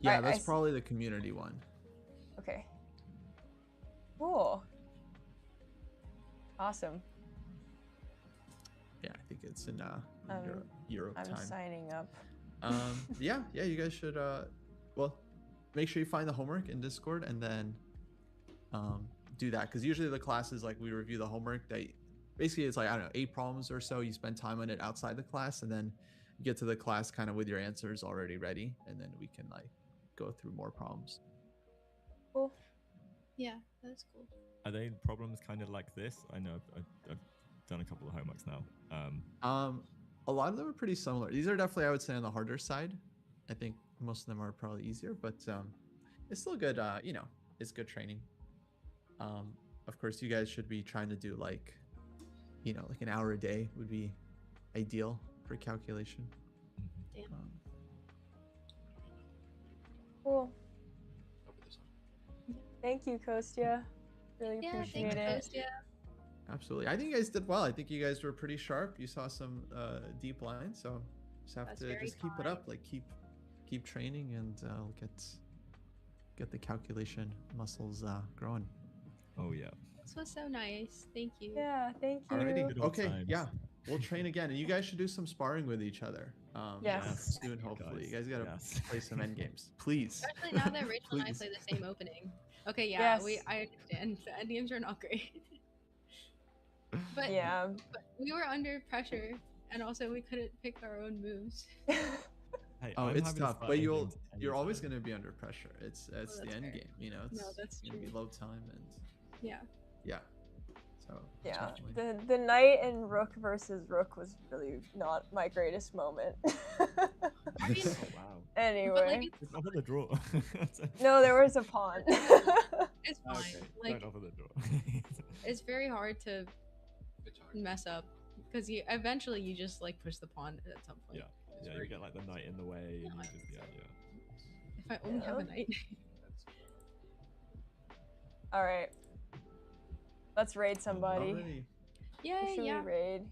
Yeah, that's probably the community one. Okay. Cool. Awesome. Yeah, I think it's in Europe I'm time. signing up. Yeah, you guys should. Well, make sure you find the homework in Discord and then do that, because usually the classes, like, we review the homework. Basically it's like, I don't know, 8 problems or so. You spend time on it outside the class, and then you get to the class kind of with your answers already ready, and then we can like go through more problems. Cool. Yeah, that's cool. Are they problems kind of like this? I know I've done a couple of homeworks now. A lot of them are pretty similar. These are definitely, I would say, on the harder side. I think most of them are probably easier, but it's still good. It's good training. Of course, you guys should be trying to do like an hour a day would be ideal for calculation. Damn. Cool. I'll put this on. Thank you, Kostya. Really appreciate it. Kostya. Absolutely. I think you guys did well. I think you guys were pretty sharp. You saw some deep lines, so just have That's to very just keep it up. Like keep training, and get the calculation muscles growing. Oh yeah. This was so nice. Thank you. Yeah, thank you. Alrighty. Good old Okay. times. Yeah. We'll train again, and you guys should do some sparring with each other. Yes. Soon, hopefully. You guys gotta Yes. play some end games, please. Especially now that Rachel and I Please. play the same opening. Okay, yeah, Yes. I understand. The end games are not great. but Yeah. but we were under pressure, and also we couldn't pick our own moves. Hey, Oh, I'm it's happy to tough, start but endgames you're always anytime. gonna be under pressure. It's that's the end fair. game. It's No, that's gonna be true. low time, and Yeah. yeah. So Yeah. definitely. The knight and rook versus rook was really not my greatest moment. I mean, Oh wow. Anyway. but like It's not for the draw. No, there was a pawn. it's fine. Okay, Like don't offer the draw. it's very hard to It's hard. mess up because you eventually you just like push the pawn at some point. Yeah. Yeah, you get like the knight in the way, and No, you just If I only have a Yeah. knight. That's All right. Let's raid somebody. Already. Who Yay, should yeah. we raid?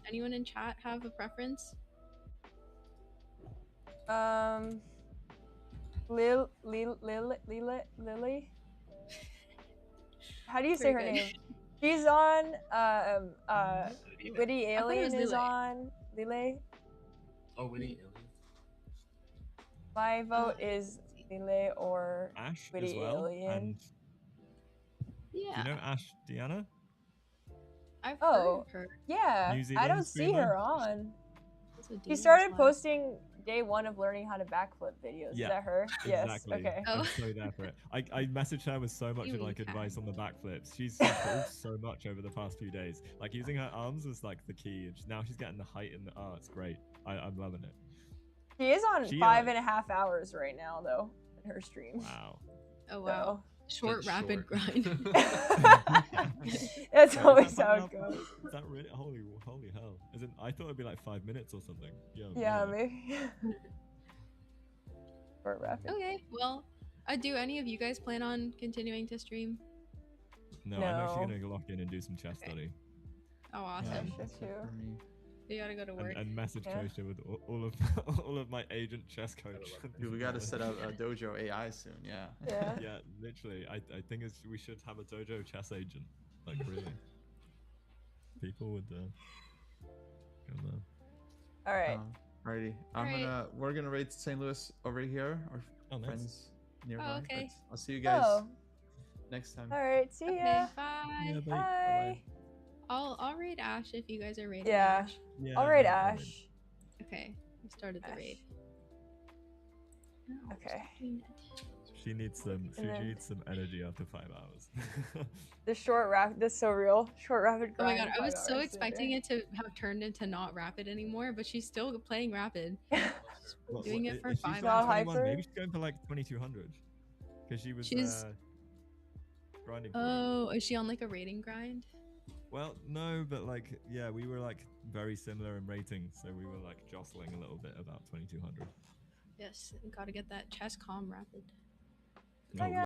Anyone in chat have a preference? Lily? How do you say her Very good. name? She's on, good. Witty I thought it was Alien is Lily. on Lily. Oh, Winnie Alien. My vote is Lily or Ash Witty as well. Alien. And Yeah. do you know Ash Deanna? I've Oh. heard of her. Yeah, New I Zealand don't see streamer? her on. That's a She demon started slime. posting day 1 of learning how to backflip videos. Yeah, Is that her? Yes. Exactly. Okay. Oh. I'm so there for it. I messaged her with so much You like can. advice on the backflips. She's improved so much over the past few days. Like using her arms was like the key. And now she's getting the height and it's great. I'm loving it. She is on She, 5.5 hours right now, though, in her stream. Wow. Oh wow. Short, That's rapid short. grind. That's Wait, always is that how it 5.5 goes. hours? Is that really holy hell? As in, I thought it'd be like 5 minutes or something. Yeah, man. maybe. Short rapid. Okay, well, do any of you guys plan on continuing to stream? No, I'm actually No. gonna lock in and do some chess Okay. study. Oh, Yeah, awesome. that's true. For me. You gotta go to work. And message Yeah. Kosha with all of all of my agent chess coach. Dude, we gotta set up a dojo AI soon. Yeah. Yeah. Yeah, literally. I think we should have a dojo chess agent. Like really, people would go there. All right. Alrighty. Alright. We're gonna rate St. Louis over here. Our Oh, nice. friends nearby. okay. but I'll see you guys Oh, next time. all right. See Okay, ya. bye. Yeah, bye. Bye. I'll raid Ash if you guys are raiding Yeah. Ash. Yeah, All right, I'll raid. Ash. Okay, we started the Ash. raid. No, Okay. stop doing that. She needs some. She And then- needs some energy after 5 hours. The short rapid. That's so real. Short rapid Oh my grind. god, I was 5 so hours expecting it to have turned into not rapid anymore, but she's still playing rapid. What- Doing what- it for if she's 5 on hours. 21, Hyper? maybe she's going for like 2200. Because she was She's- grinding. for it. Oh, is she on like a rating grind? Well, no, but like, yeah, we were like very similar in rating, so we were like jostling a little bit about 2200. Yes, gotta get that chess com rapid. Bye, Oh, guys.